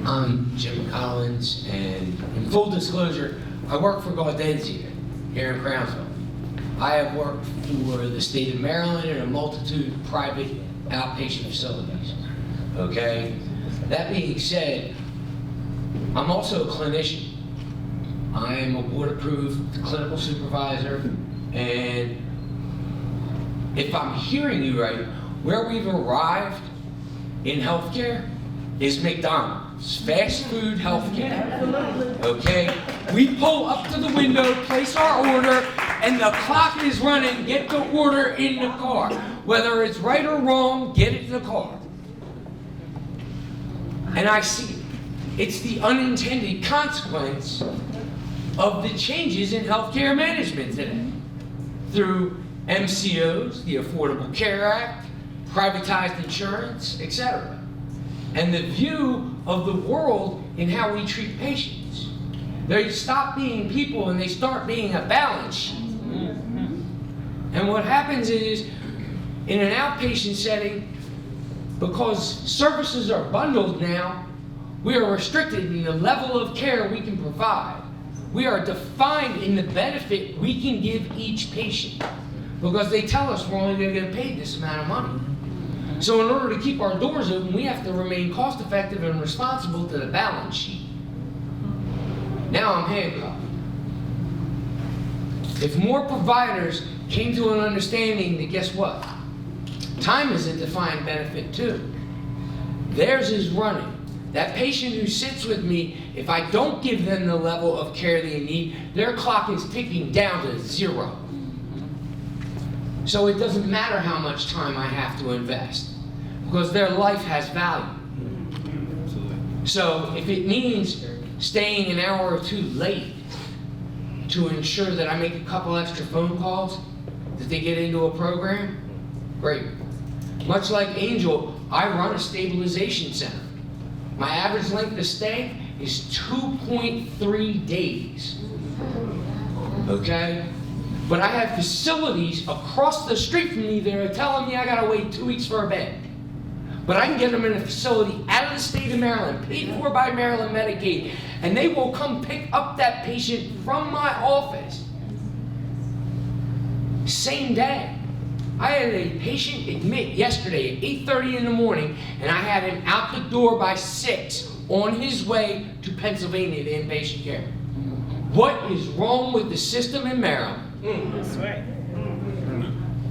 I'm Jim Collins, and in full disclosure, I work for Gaudenzi here in Crownsville. I have worked for the state of Maryland and a multitude of private outpatient facilities. Okay? That being said, I'm also a clinician. I am a board-approved clinical supervisor, and if I'm hearing you right, where we've arrived in healthcare is McDonald's, fast food healthcare. Okay? We pull up to the window, place our order, and the clock is running. Get the order in the car. Whether it's right or wrong, get it in the car. And I see it's the unintended consequence of the changes in healthcare management today through MCOs, the Affordable Care Act, privatized insurance, etc. And the view of the world in how we treat patients. They stop being people and they start being a balance sheet. And what happens is, in an outpatient setting, because services are bundled now, we are restricted in the level of care we can provide. We are defined in the benefit we can give each patient, because they tell us we're only going to get paid this amount of money. So in order to keep our doors open, we have to remain cost effective and responsible to the balance sheet. Now I'm handcuffed. If more providers came to an understanding that, guess what? Time is a defined benefit too. Theirs is running. That patient who sits with me, if I don't give them the level of care they need, their clock is ticking down to 0. So it doesn't matter how much time I have to invest, because their life has value. So if it means staying an hour or two late to ensure that I make a couple extra phone calls, that they get into a program, great. Much like Angel, I run a stabilization center. My average length of stay is 2.3 days, okay? But I have facilities across the street from me that are telling me I gotta wait 2 weeks for a bed. But I can get them in a facility out of the state of Maryland, paid for by Maryland Medicaid, and they will come pick up that patient from my office same day. I had a patient admit yesterday at 8:30 in the morning, and I had him out the door by 6 on his way to Pennsylvania to inpatient care. What is wrong with the system in Maryland? That's right.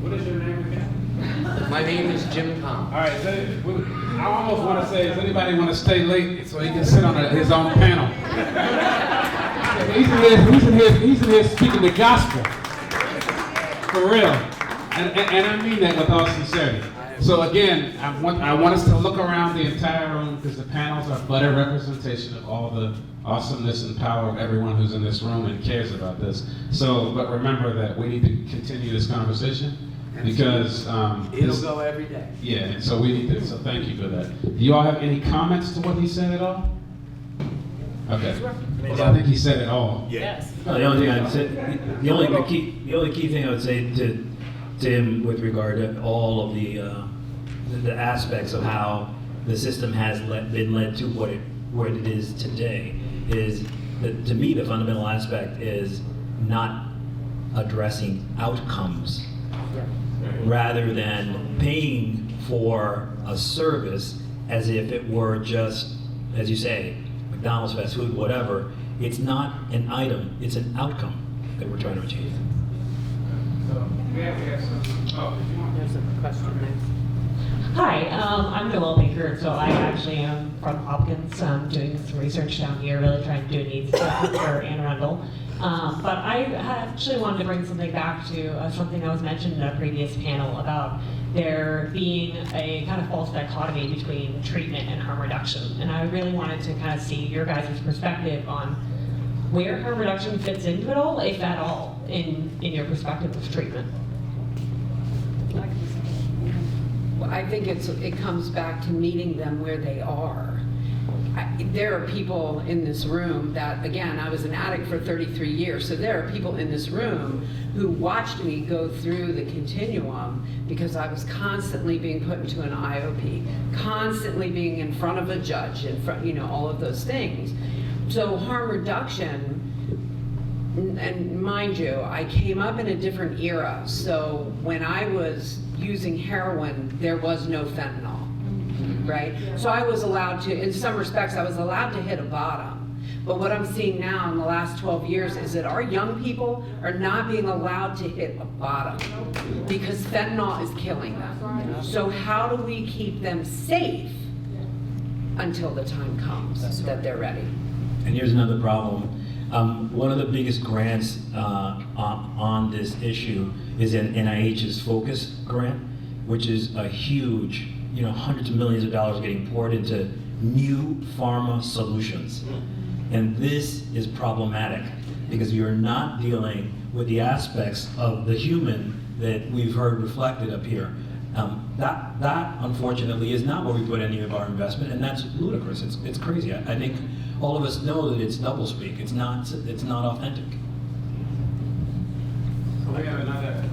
What is your name again? My name is Jim Collins. All right, so I almost want to say, does anybody want to stay late so he can sit on his own panel? He's in here speaking the gospel. For real. And I mean that with all sincerity. So again, I want us to look around the entire room, because the panels are but a representation of all the awesomeness and power of everyone who's in this room and cares about this. So, but remember that we need to continue this conversation, because It'll go every day. yeah, and so we need to, so thank you for that. Do you all have any comments to what he said at all? Okay. Well, I think he said it all. Yes. No, the only thing I'd say, the only key thing I would say to Tim with regard to all of the aspects of how the system has been led to what it is today is that, to me, the fundamental aspect is not addressing outcomes rather than paying for a service as if it were just, as you say, McDonald's, fast food, whatever. It's not an item, it's an outcome that we're trying to achieve. There's a question there. Hi, I'm Noelle Baker, so I actually am from Hopkins, doing some research down here, really trying to do a needs assessment for Anne Arundel. But I actually wanted to bring something back to something that was mentioned in a previous panel about there being a kind of false dichotomy between treatment and harm reduction. And I really wanted to kind of see your guys' perspective on where harm reduction fits into it all, if at all, in your perspective of treatment. Well, I think it comes back to meeting them where they are. There are people in this room that, again, I was an addict for 33 years, so there are people in this room who watched me go through the continuum because I was constantly being put into an IOP, constantly being in front of a judge, in front, all of those things. So harm reduction, and mind you, I came up in a different era, so when I was using heroin, there was no fentanyl, right? So I was allowed to, in some respects, I was allowed to hit a bottom. But what I'm seeing now in the last 12 years is that our young people are not being allowed to hit a bottom because fentanyl is killing them. So how do we keep them safe until the time comes that they're ready? And here's another problem. One of the biggest grants on this issue is in NIH's Focus grant, which is a huge, hundreds of millions of dollars getting poured into new pharma solutions. And this is problematic because you're not dealing with the aspects of the human that we've heard reflected up here. That unfortunately is not where we put any of our investment, and that's ludicrous. It's crazy. I think all of us know that it's doublespeak. It's not authentic. We have another.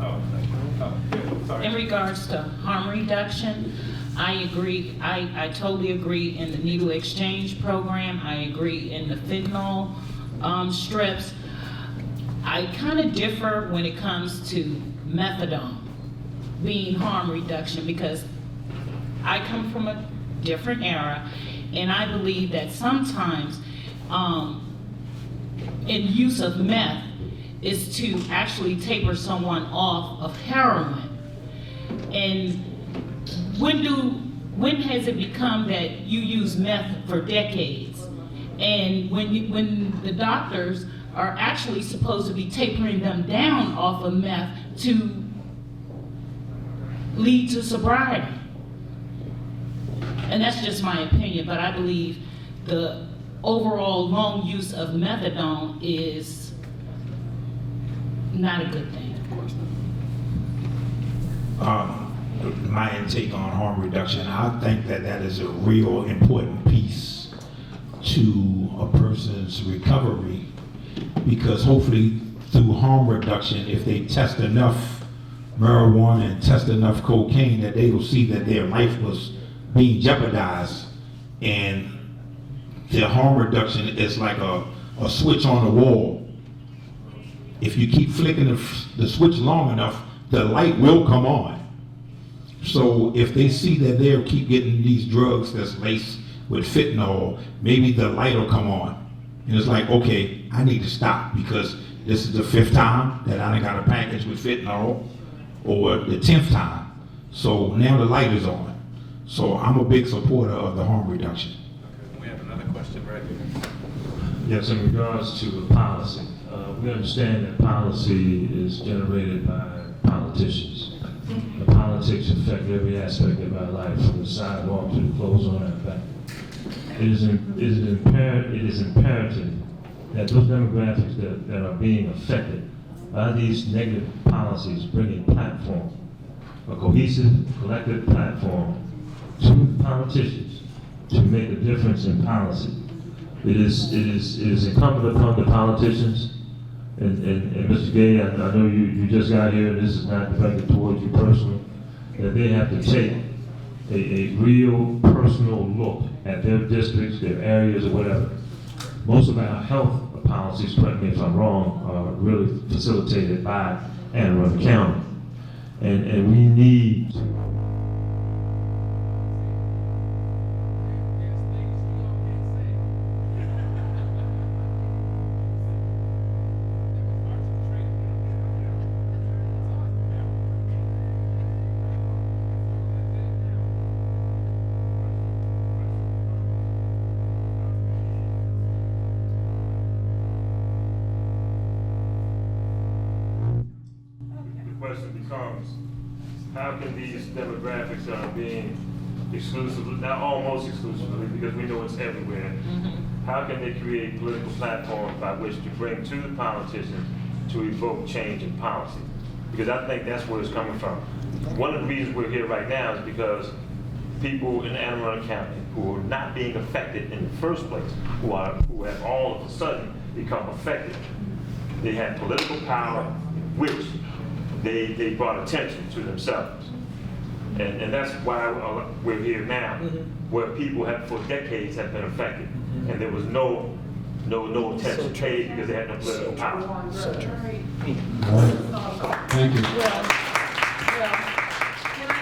Sorry. In regards to harm reduction, I agree. I totally agree in the needle exchange program. I agree in the fentanyl strips. I kind of differ when it comes to methadone being harm reduction because I come from a different era, and I believe that sometimes in use of meth is to actually taper someone off of heroin. And when has it become that you use meth for decades? And when the doctors are actually supposed to be tapering them down off of meth to lead to sobriety. And that's just my opinion, but I believe the overall long use of methadone is not a good thing. My intake on harm reduction, I think that is a real important piece to a person's recovery, because hopefully through harm reduction, if they test enough marijuana and test enough cocaine, that they will see that their life was being jeopardized, and their harm reduction is like a switch on the wall. If you keep flicking the switch long enough, the light will come on. So if they see that they'll keep getting these drugs that's laced with fentanyl, maybe the light will come on. And it's like, okay, I need to stop because this is the 5th time that I done got a package with fentanyl, or the 10th time. So now the light is on. So I'm a big supporter of the harm reduction. We have another question right here. Yes, in regards to the policy, we understand that policy is generated by politicians. The politics affect every aspect of our life, from the sidewalk to the clothes on our back. It is imperative that those demographics that are being affected by these negative policies bring a platform, a cohesive, collective platform to politicians to make a difference in policy. It is incumbent upon the politicians, and Mr. Gay, I know you just got here, and this is not directed towards you personally, that they have to take a real personal look at their districts, their areas, or whatever. Most of our health policies, correct me if I'm wrong, are really facilitated by Anne Arundel County. And we need becomes, how can these demographics that are being exclusively, not almost exclusively, because we know it's everywhere, how can they create political platforms by which to bring to the politicians to evoke change in policy? Because I think that's where it's coming from. One of the reasons we're here right now is because people in Anne Arundel County who are not being affected in the first place, who have all of a sudden become affected, they have political power, which they brought attention to themselves. And that's why we're here now, where people have for decades have been affected, and there was no attention paid because they had no political power. Thank you. Well, can I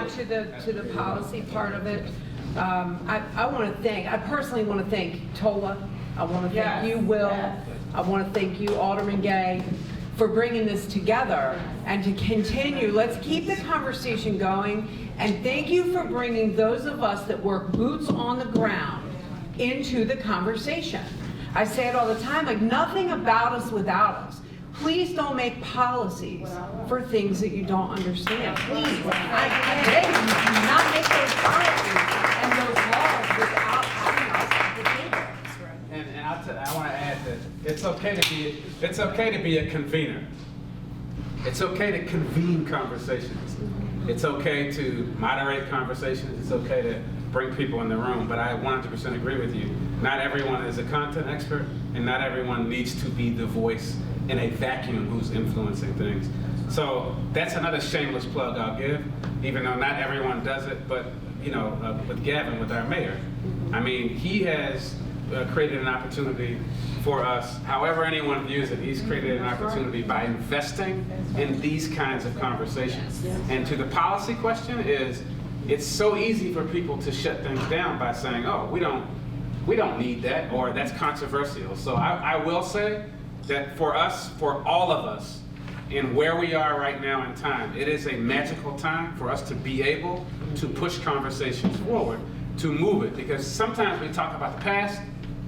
just add to the policy part of it? I personally want to thank TOLA I want to thank you, Will. I want to thank you, Alderman Gay, for bringing this together and to continue. Let's keep the conversation going. And thank you for bringing those of us that work boots on the ground into the conversation. I say it all the time, like nothing about us without us. Please don't make policies for things that you don't understand. Please, I beg you, do not make those policies and those laws without having us at the table. And I want to add that it's okay to be a convener. It's okay to convene conversations. It's okay to moderate conversations. It's okay to bring people in the room. But I 100% agree with you. Not everyone is a content expert, and not everyone needs to be the voice in a vacuum who's influencing things. So that's another shameless plug I'll give, even though not everyone does it. But with Gavin, with our mayor, I mean, he has created an opportunity for us. However anyone views it, he's created an opportunity by investing in these kinds of conversations. And to the policy question is, it's so easy for people to shut things down by saying, oh, we don't need that, or that's controversial. So I will say that for us, for all of us, in where we are right now in time, it is a magical time for us to be able to push conversations forward, to move it. Because sometimes we talk about the past,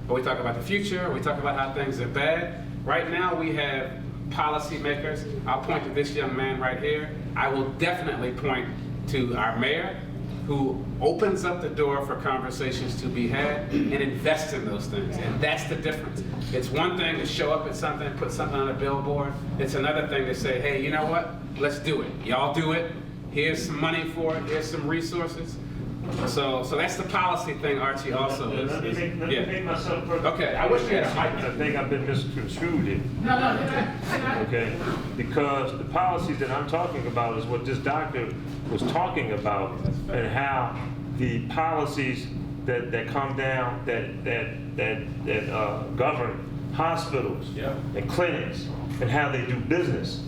or we talk about the future, or we talk about how things are bad. Right now we have policymakers. I'll point to this young man right here. I will definitely point to our mayor, who opens up the door for conversations to be had and invests in those things. And that's the difference. It's one thing to show up at something, put something on a billboard. It's another thing to say, hey, you know what? Let's do it. Y'all do it. Here's some money for it. Here's some resources. So that's the policy thing, Archie, also. Let me make myself perfect. Okay, I wish you had a mic. I think I've been misconstrued here. Okay, because the policies that I'm talking about is what this doctor was talking about, and how the policies that come down that govern hospitals and clinics and how they do business.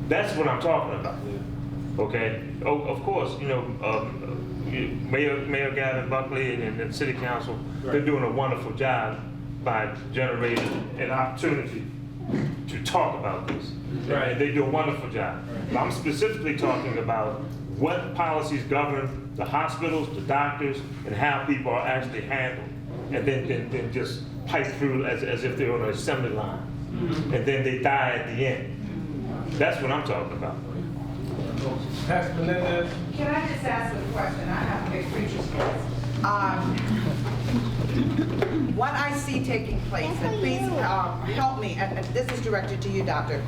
That's what I'm talking about. Okay. Oh, of course, Mayor Gavin Buckley and the City Council, they're doing a wonderful job by generating an opportunity to talk about this. Right. They do a wonderful job. But I'm specifically talking about what policies govern the hospitals, the doctors, and how people are actually handled, and then just pipe through as if they're on an assembly line, and then they die at the end. That's what I'm talking about. Pastor Melinda. Can I just ask a question? I have a big preacher's voice. What I see taking place, and please help me, and this is directed to you, Doctor.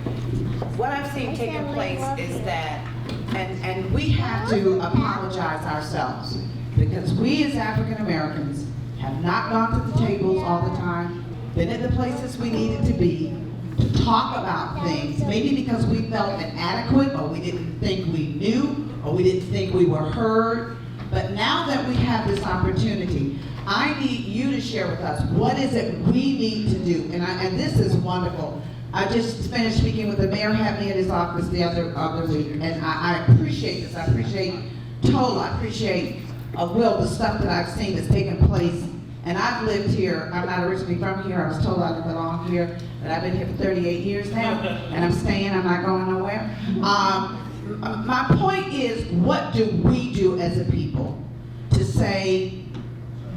What I've seen taking place is that, and we have to apologize ourselves, because we as African Americans have not gone to the tables all the time, been at the places we needed to be, to talk about things, maybe because we felt inadequate, or we didn't think we knew, or we didn't think we were heard. But now that we have this opportunity, I need you to share with us, what is it we need to do? And this is wonderful. I just finished speaking with the mayor, had me at his office the other week, and I appreciate this. I appreciate Tola, I appreciate Will, the stuff that I've seen that's taken place. And I've lived here. I'm not originally from here. I was told I belong here, but I've been here for 38 years now, and I'm staying. I'm not going nowhere. My point is, what do we do as a people to say,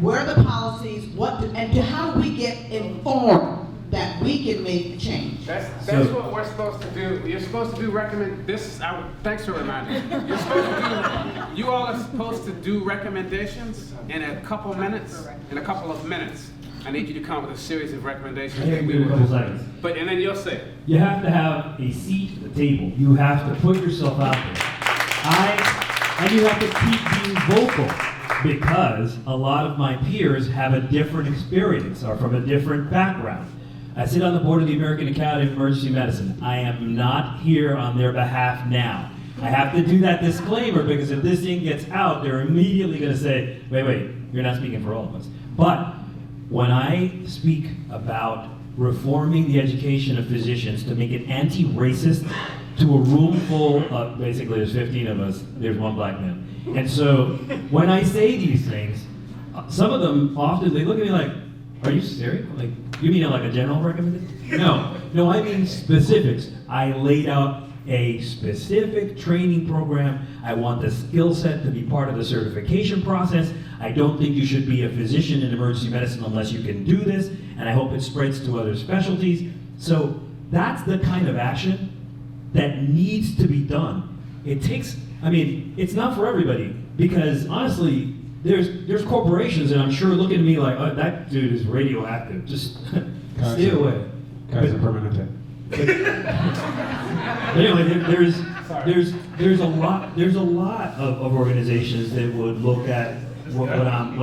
where are the policies, how do we get informed that we can make a change? That's what we're supposed to do. You're supposed to do thanks for reminding me. You all are supposed to do recommendations in a couple of minutes. I need you to come up with a series of recommendations. I think we have a couple seconds. And then you'll say it. You have to have a seat at the table. You have to put yourself out there. And you have to keep being vocal, because a lot of my peers have a different experience or from a different background. I sit on the board of the American Academy of Emergency Medicine. I am not here on their behalf now. I have to do that disclaimer, because if this thing gets out, they're immediately going to say, wait, you're not speaking for all of us. But when I speak about reforming the education of physicians to make it anti-racist to a room full of, basically there's 15 of us, there's one black man. And so when I say these things, some of them often, they look at me like, Are you serious? Like, you mean like a general recommendation? No, I mean specifics. I laid out a specific training program. I want the skill set to be part of the certification process. I don't think you should be a physician in emergency medicine unless you can do this, and I hope it spreads to other specialties. So that's the kind of action that needs to be done. It takes, I mean, it's not for everybody, because honestly, there's corporations that I'm sure looking at me like, oh, that dude is radioactive, just stay away. Guys are permanent. But anyway, there's a lot of organizations that would look at what I'm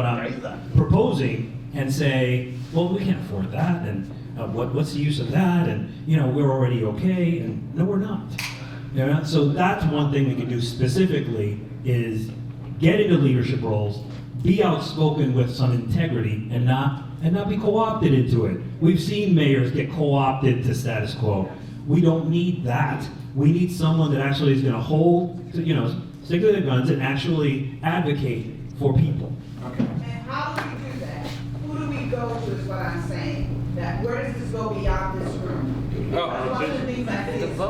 proposing and say, well, we can't afford that, and what's the use of that, and we're already okay, and no, we're not. So that's one thing we can do specifically is get into leadership roles, be outspoken with some integrity, and not be co-opted into it. We've seen mayors get co-opted to status quo. We don't need that. We need someone that actually is going to hold, stick to their guns and actually advocate for people. And how do we do that? Who do we go to is what I'm saying. That where does this go beyond this room? Because one of the things I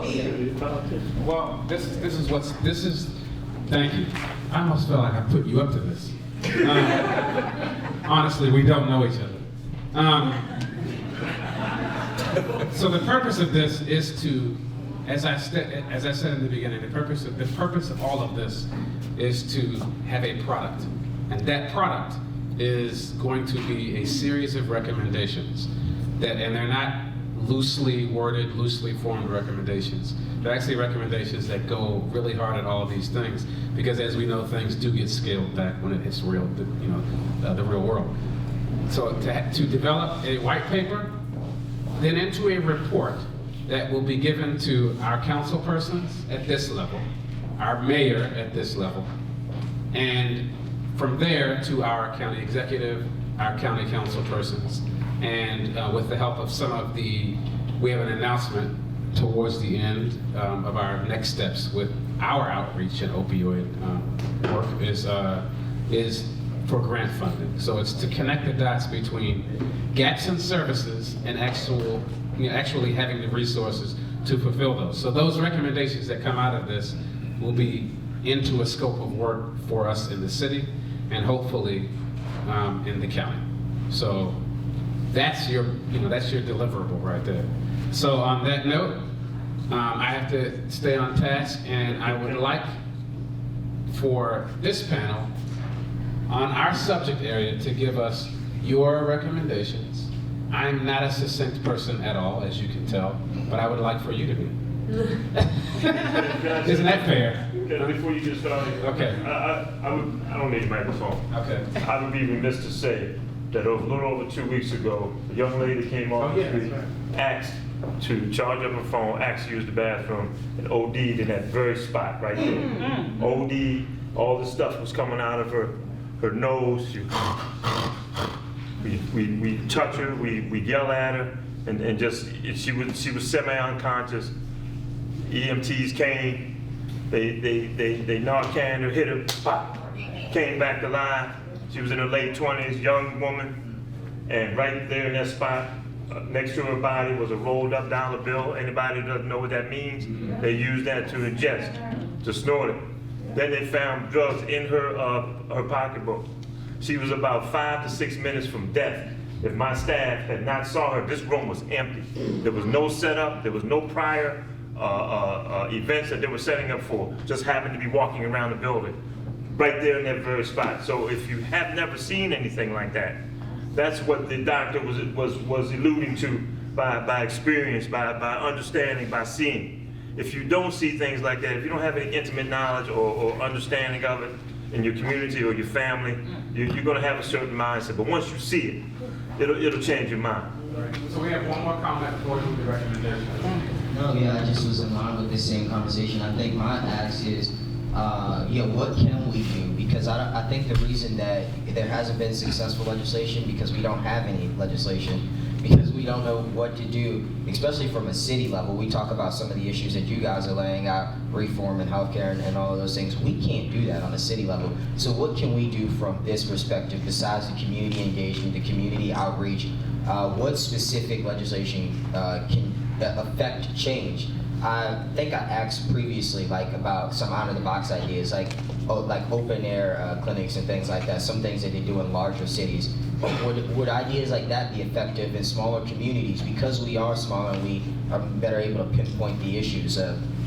see is fear. Well, this is, thank you. I almost felt like I put you up to this. Honestly, we don't know each other. So the purpose of this is to, as I said in the beginning, the purpose of all of this is to have a product. And that product is going to be a series of recommendations and they're not loosely worded, loosely formed recommendations. They're actually recommendations that go really hard at all of these things, because as we know, things do get scaled back when it hits the real world. So to develop a white paper, then into a report that will be given to our council persons at this level, our mayor at this level, and from there to our county executive, our county council persons, and with the help of we have an announcement towards the end of our next steps with our outreach and opioid work is for grant funding. So it's to connect the dots between gaps in services and actually having the resources to fulfill those. So those recommendations that come out of this will be into a scope of work for us in the city and hopefully in the county. So that's your deliverable right there. So on that note, I have to stay on task, and I would like for this panel on our subject area to give us your recommendations. I'm not a succinct person at all, as you can tell, but I would like for you to be. Isn't that fair? Before you get started, okay. I don't need a microphone. Okay. I would be remiss to say that a little over 2 weeks ago, a young lady came off the street, asked to charge up her phone, asked to use the bathroom, and OD'd in that very spot right there. OD, all the stuff was coming out of her nose. We touch her, we yell at her, and just she was semi-unconscious. EMTs came, they Narcaned her, hit her, pop, came back to life. She was in her late 20s, young woman, and right there in that spot, next to her body was a rolled up dollar bill. Anybody who doesn't know what that means, they use that to ingest, to snort it. Then they found drugs in her pocketbook. She was about 5 to 6 minutes from death. If my staff had not saw her, this room was empty. There was no setup, there was no prior events that they were setting up for. Just happened to be walking around the building, right there in that very spot. So if you have never seen anything like that, that's what the doctor was alluding to by experience, by understanding, by seeing. If you don't see things like that, if you don't have any intimate knowledge or understanding of it in your community or your family, you're going to have a certain mindset. But once you see it, it'll change your mind. Right. So we have one more comment before we move to recommendation. No, yeah, I just was in line with this same conversation. I think my ask is, what can we do? Because I think the reason that there hasn't been successful legislation because we don't have any legislation, because we don't know what to do, especially from a city level. We talk about some of the issues that you guys are laying out, reform and healthcare and all of those things. We can't do that on a city level. So what can we do from this perspective besides the community engagement, the community outreach. What specific legislation can affect change? I think I asked previously, like, about some out-of-the-box ideas, like open-air clinics and things like that, some things that they do in larger cities. Would ideas like that be effective in smaller communities? Because we are smaller, we are better able to pinpoint the issues.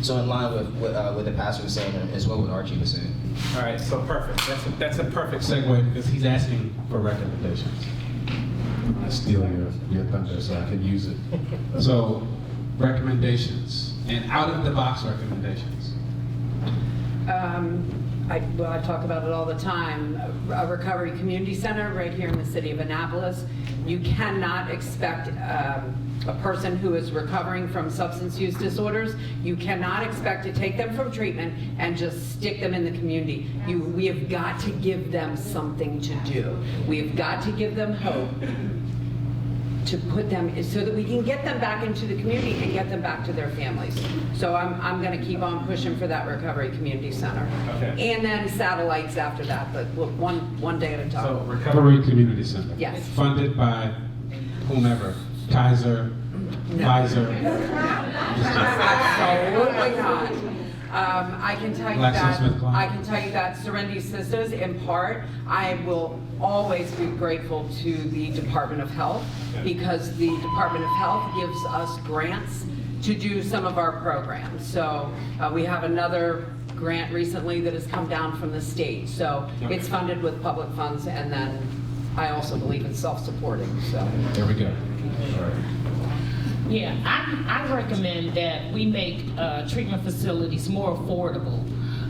So in line with what the pastor was saying, as well what Archie was saying. All right, so perfect. That's a perfect segue because he's asking for recommendations. I'm gonna steal your thunder so I can use it. So, recommendations and out-of-the-box recommendations. I talk about it all the time. A recovery community center right here in the city of Annapolis. You cannot expect a person who is recovering from substance use disorders, you cannot expect to take them from treatment and just stick them in the community. We have got to give them something to do. We have got to give them hope to put them, so that we can get them back into the community and get them back to their families. So I'm going to keep on pushing for that recovery community center. Okay. And then satellites after that, but look, one day at a time. So, Recovery Community Center. Yes. Funded by whomever. Kaiser, Pfizer. Absolutely not. I can tell you GlaxoSmithKline. I can tell you that Serenity Sistas, in part, I will always be grateful to the Department of Health, because the Department of Health gives us grants to do some of our programs. So we have another grant recently that has come down from the state. So it's funded with public funds, and then I also believe it's self-supporting. So There we go. All right. Yeah, I recommend that we make treatment facilities more affordable.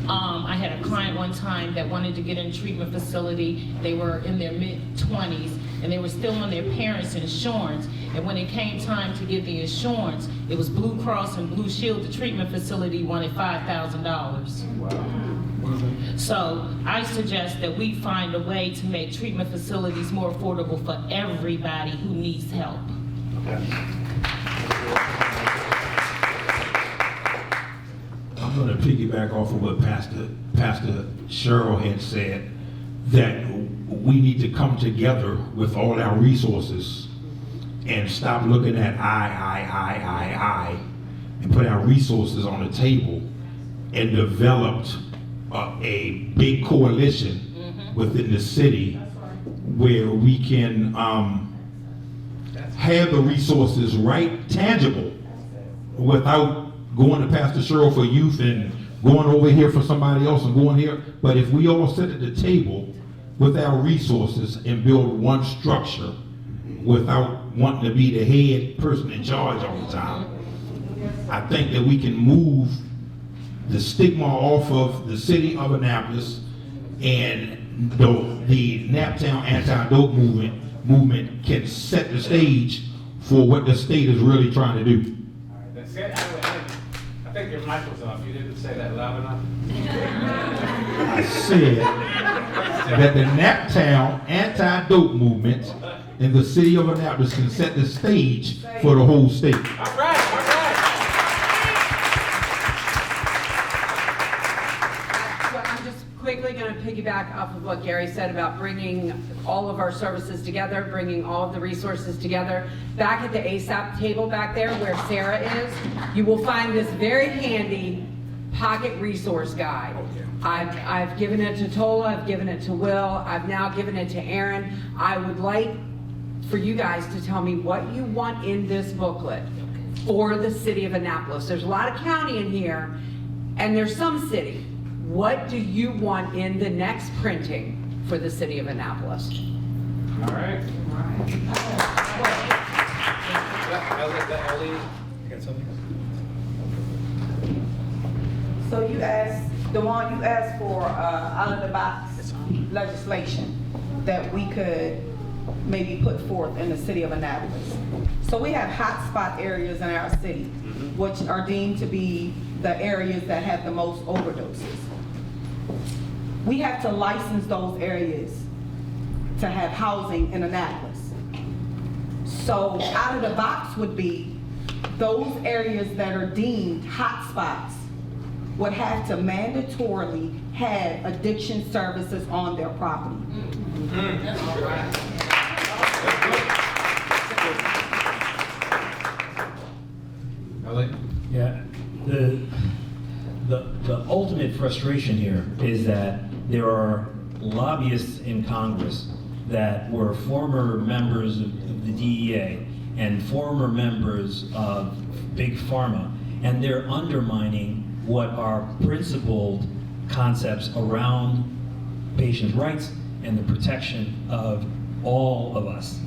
I had a client one time that wanted to get in a treatment facility. They were in their mid-20s, and they were still on their parents' insurance. And when it came time to get the insurance, it was Blue Cross and Blue Shield. The treatment facility wanted $5,000. Wow. So I suggest that we find a way to make treatment facilities more affordable for everybody who needs help. I'm going to piggyback off of what Pastor Shirley had said, that we need to come together with all our resources and stop looking at I, and put our resources on the table and developed a big coalition within the city where we can have the resources tangible, without going to Pastor Cheryl for youth and going over here for somebody else and going here. But if we all sit at the table with our resources and build one structure without wanting to be the head person in charge all the time, I think that we can move the stigma off of the city of Annapolis, and the Naptown anti-dope movement can set the stage for what the state is really trying to do. All right, that's it. I think your mic was off. You didn't say that loud enough. I said that the Naptown anti-dope movement in the city of Annapolis can set the stage for the whole state. All right, all right. I'm just quickly going to piggyback off of what Gary said about bringing all of our services together, bringing all of the resources together. Back at the ASAP table back there where Sarah is, you will find this very handy pocket resource guide. I've given it to Tola, I've given it to Will, I've now given it to Aaron. I would like for you guys to tell me what you want in this booklet for the city of Annapolis. There's a lot of county in here, and there's some city. What do you want in the next printing for the city of Annapolis? All right. Ellie, you got something? So you asked, DeJuan, you asked for out-of-the-box legislation that we could maybe put forth in the city of Annapolis. So we have hotspot areas in our city, which are deemed to be the areas that have the most overdoses. We have to license those areas to have housing in Annapolis. So out of the box would be those areas that are deemed hotspots would have to mandatorily have addiction services on their property. That's all right. frustration here is that there are lobbyists in Congress that were former members of the DEA and former members of Big Pharma, and they're undermining what are principled concepts around patients' rights and the protection of all of us.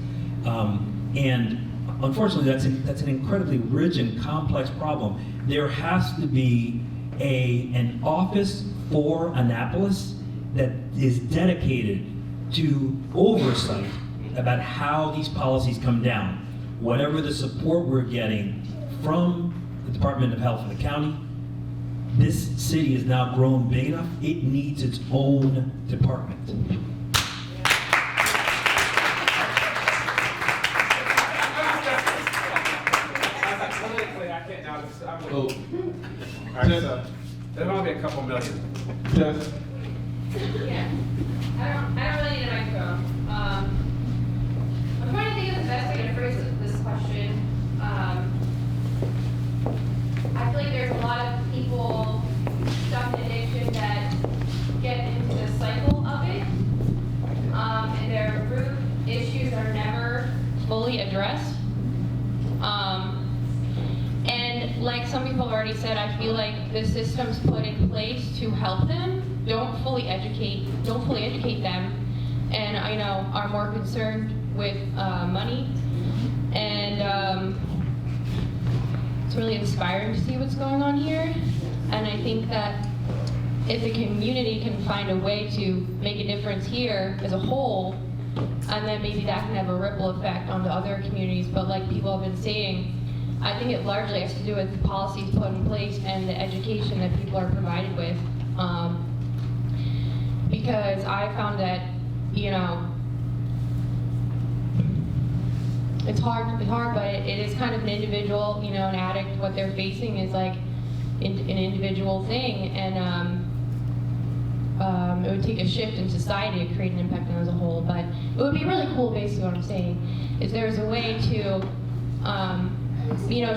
And unfortunately, that's an incredibly rich and complex problem. There has to be an office for Annapolis that is dedicated to oversight about how these policies come down. Whatever the support we're getting from the Department of Health in the county, this city has now grown big enough, it needs its own department. Oh, there's only a couple million. Just Yeah. I don't really need a microphone. I'm trying to think of the best way to phrase this question. I feel like there's a lot of people stuck in addiction that get into the cycle of it, and their root issues are never fully addressed. And like some people have already said, I feel like the systems put in place to help them don't fully educate them, and are more concerned with money. And it's really inspiring to see what's going on here. And I think that if the community can find a way to make a difference here as a whole, and then maybe that can have a ripple effect onto other communities. But like people have been saying, I think it largely has to do with the policies put in place and the education that people are provided with. Because I found that, it's hard, but it is kind of an individual, an addict, what they're facing is like an individual thing, and it would take a shift in society to create an impact on it as a whole. But it would be really cool, basically what I'm saying, if there's a way to,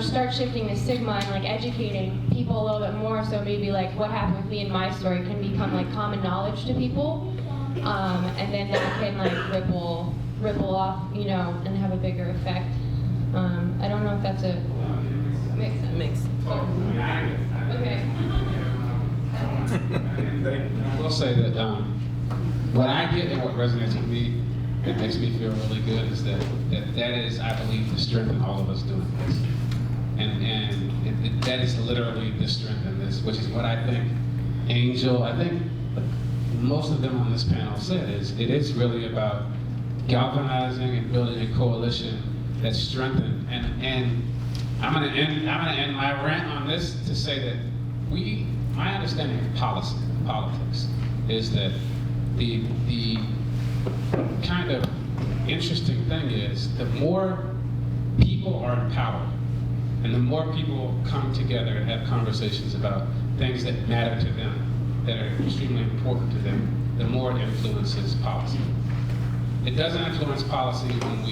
start shifting the stigma and like educating people a little bit more, so maybe like what happened with me and my story can become like common knowledge to people, and then that can like ripple off, and have a bigger effect. I don't know if that's a mix. Okay. I will say that what I get and what resonates with me, it makes me feel really good, is that is, I believe, the strength in all of us doing this. And that is literally the strength in this, which is what I think Angel, I think most of them on this panel said, it is really about galvanizing and building a coalition that's strengthened. And I'm gonna end my rant on this to say that my understanding of politics is that the kind of interesting thing is the more people are empowered and the more people come together and have conversations about things that matter to them, that are extremely important to them, the more it influences policy. It doesn't influence policy when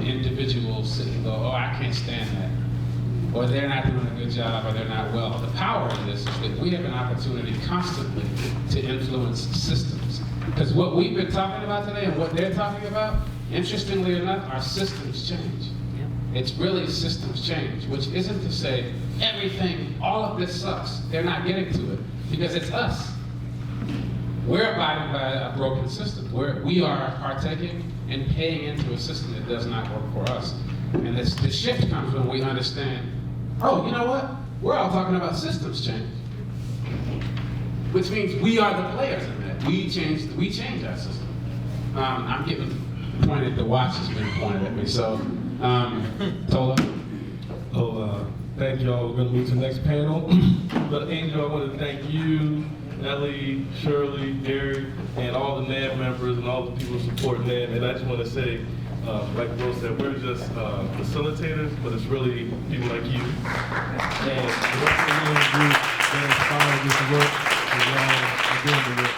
individuals sit and go, oh, I can't stand that, or they're not doing a good job, or they're not well. The power in this is that we have an opportunity constantly to influence systems. Because what we've been talking about today and what they're talking about, interestingly enough, are systems change. It's really systems change, which isn't to say everything, all of this sucks. They're not getting to it, because it's us. We're abiding by a broken system. We are partaking and paying into a system that does not work for us. And the shift comes when we understand, oh, you know what? We're all talking about systems change. Which means we are the players in that. We change our system. I'm getting pointed, the watch has been pointed at me, so, Tola. Thank y'all. We're going to move to the next panel. But Angel, I want to thank you, Ellie, Shirley, Gary, and all the NAB members and all the people who support NAB. And I just want to say, like Will said, we're just facilitators, but it's really people like you. And the rest of the group that inspired this work, and y'all are doing the work.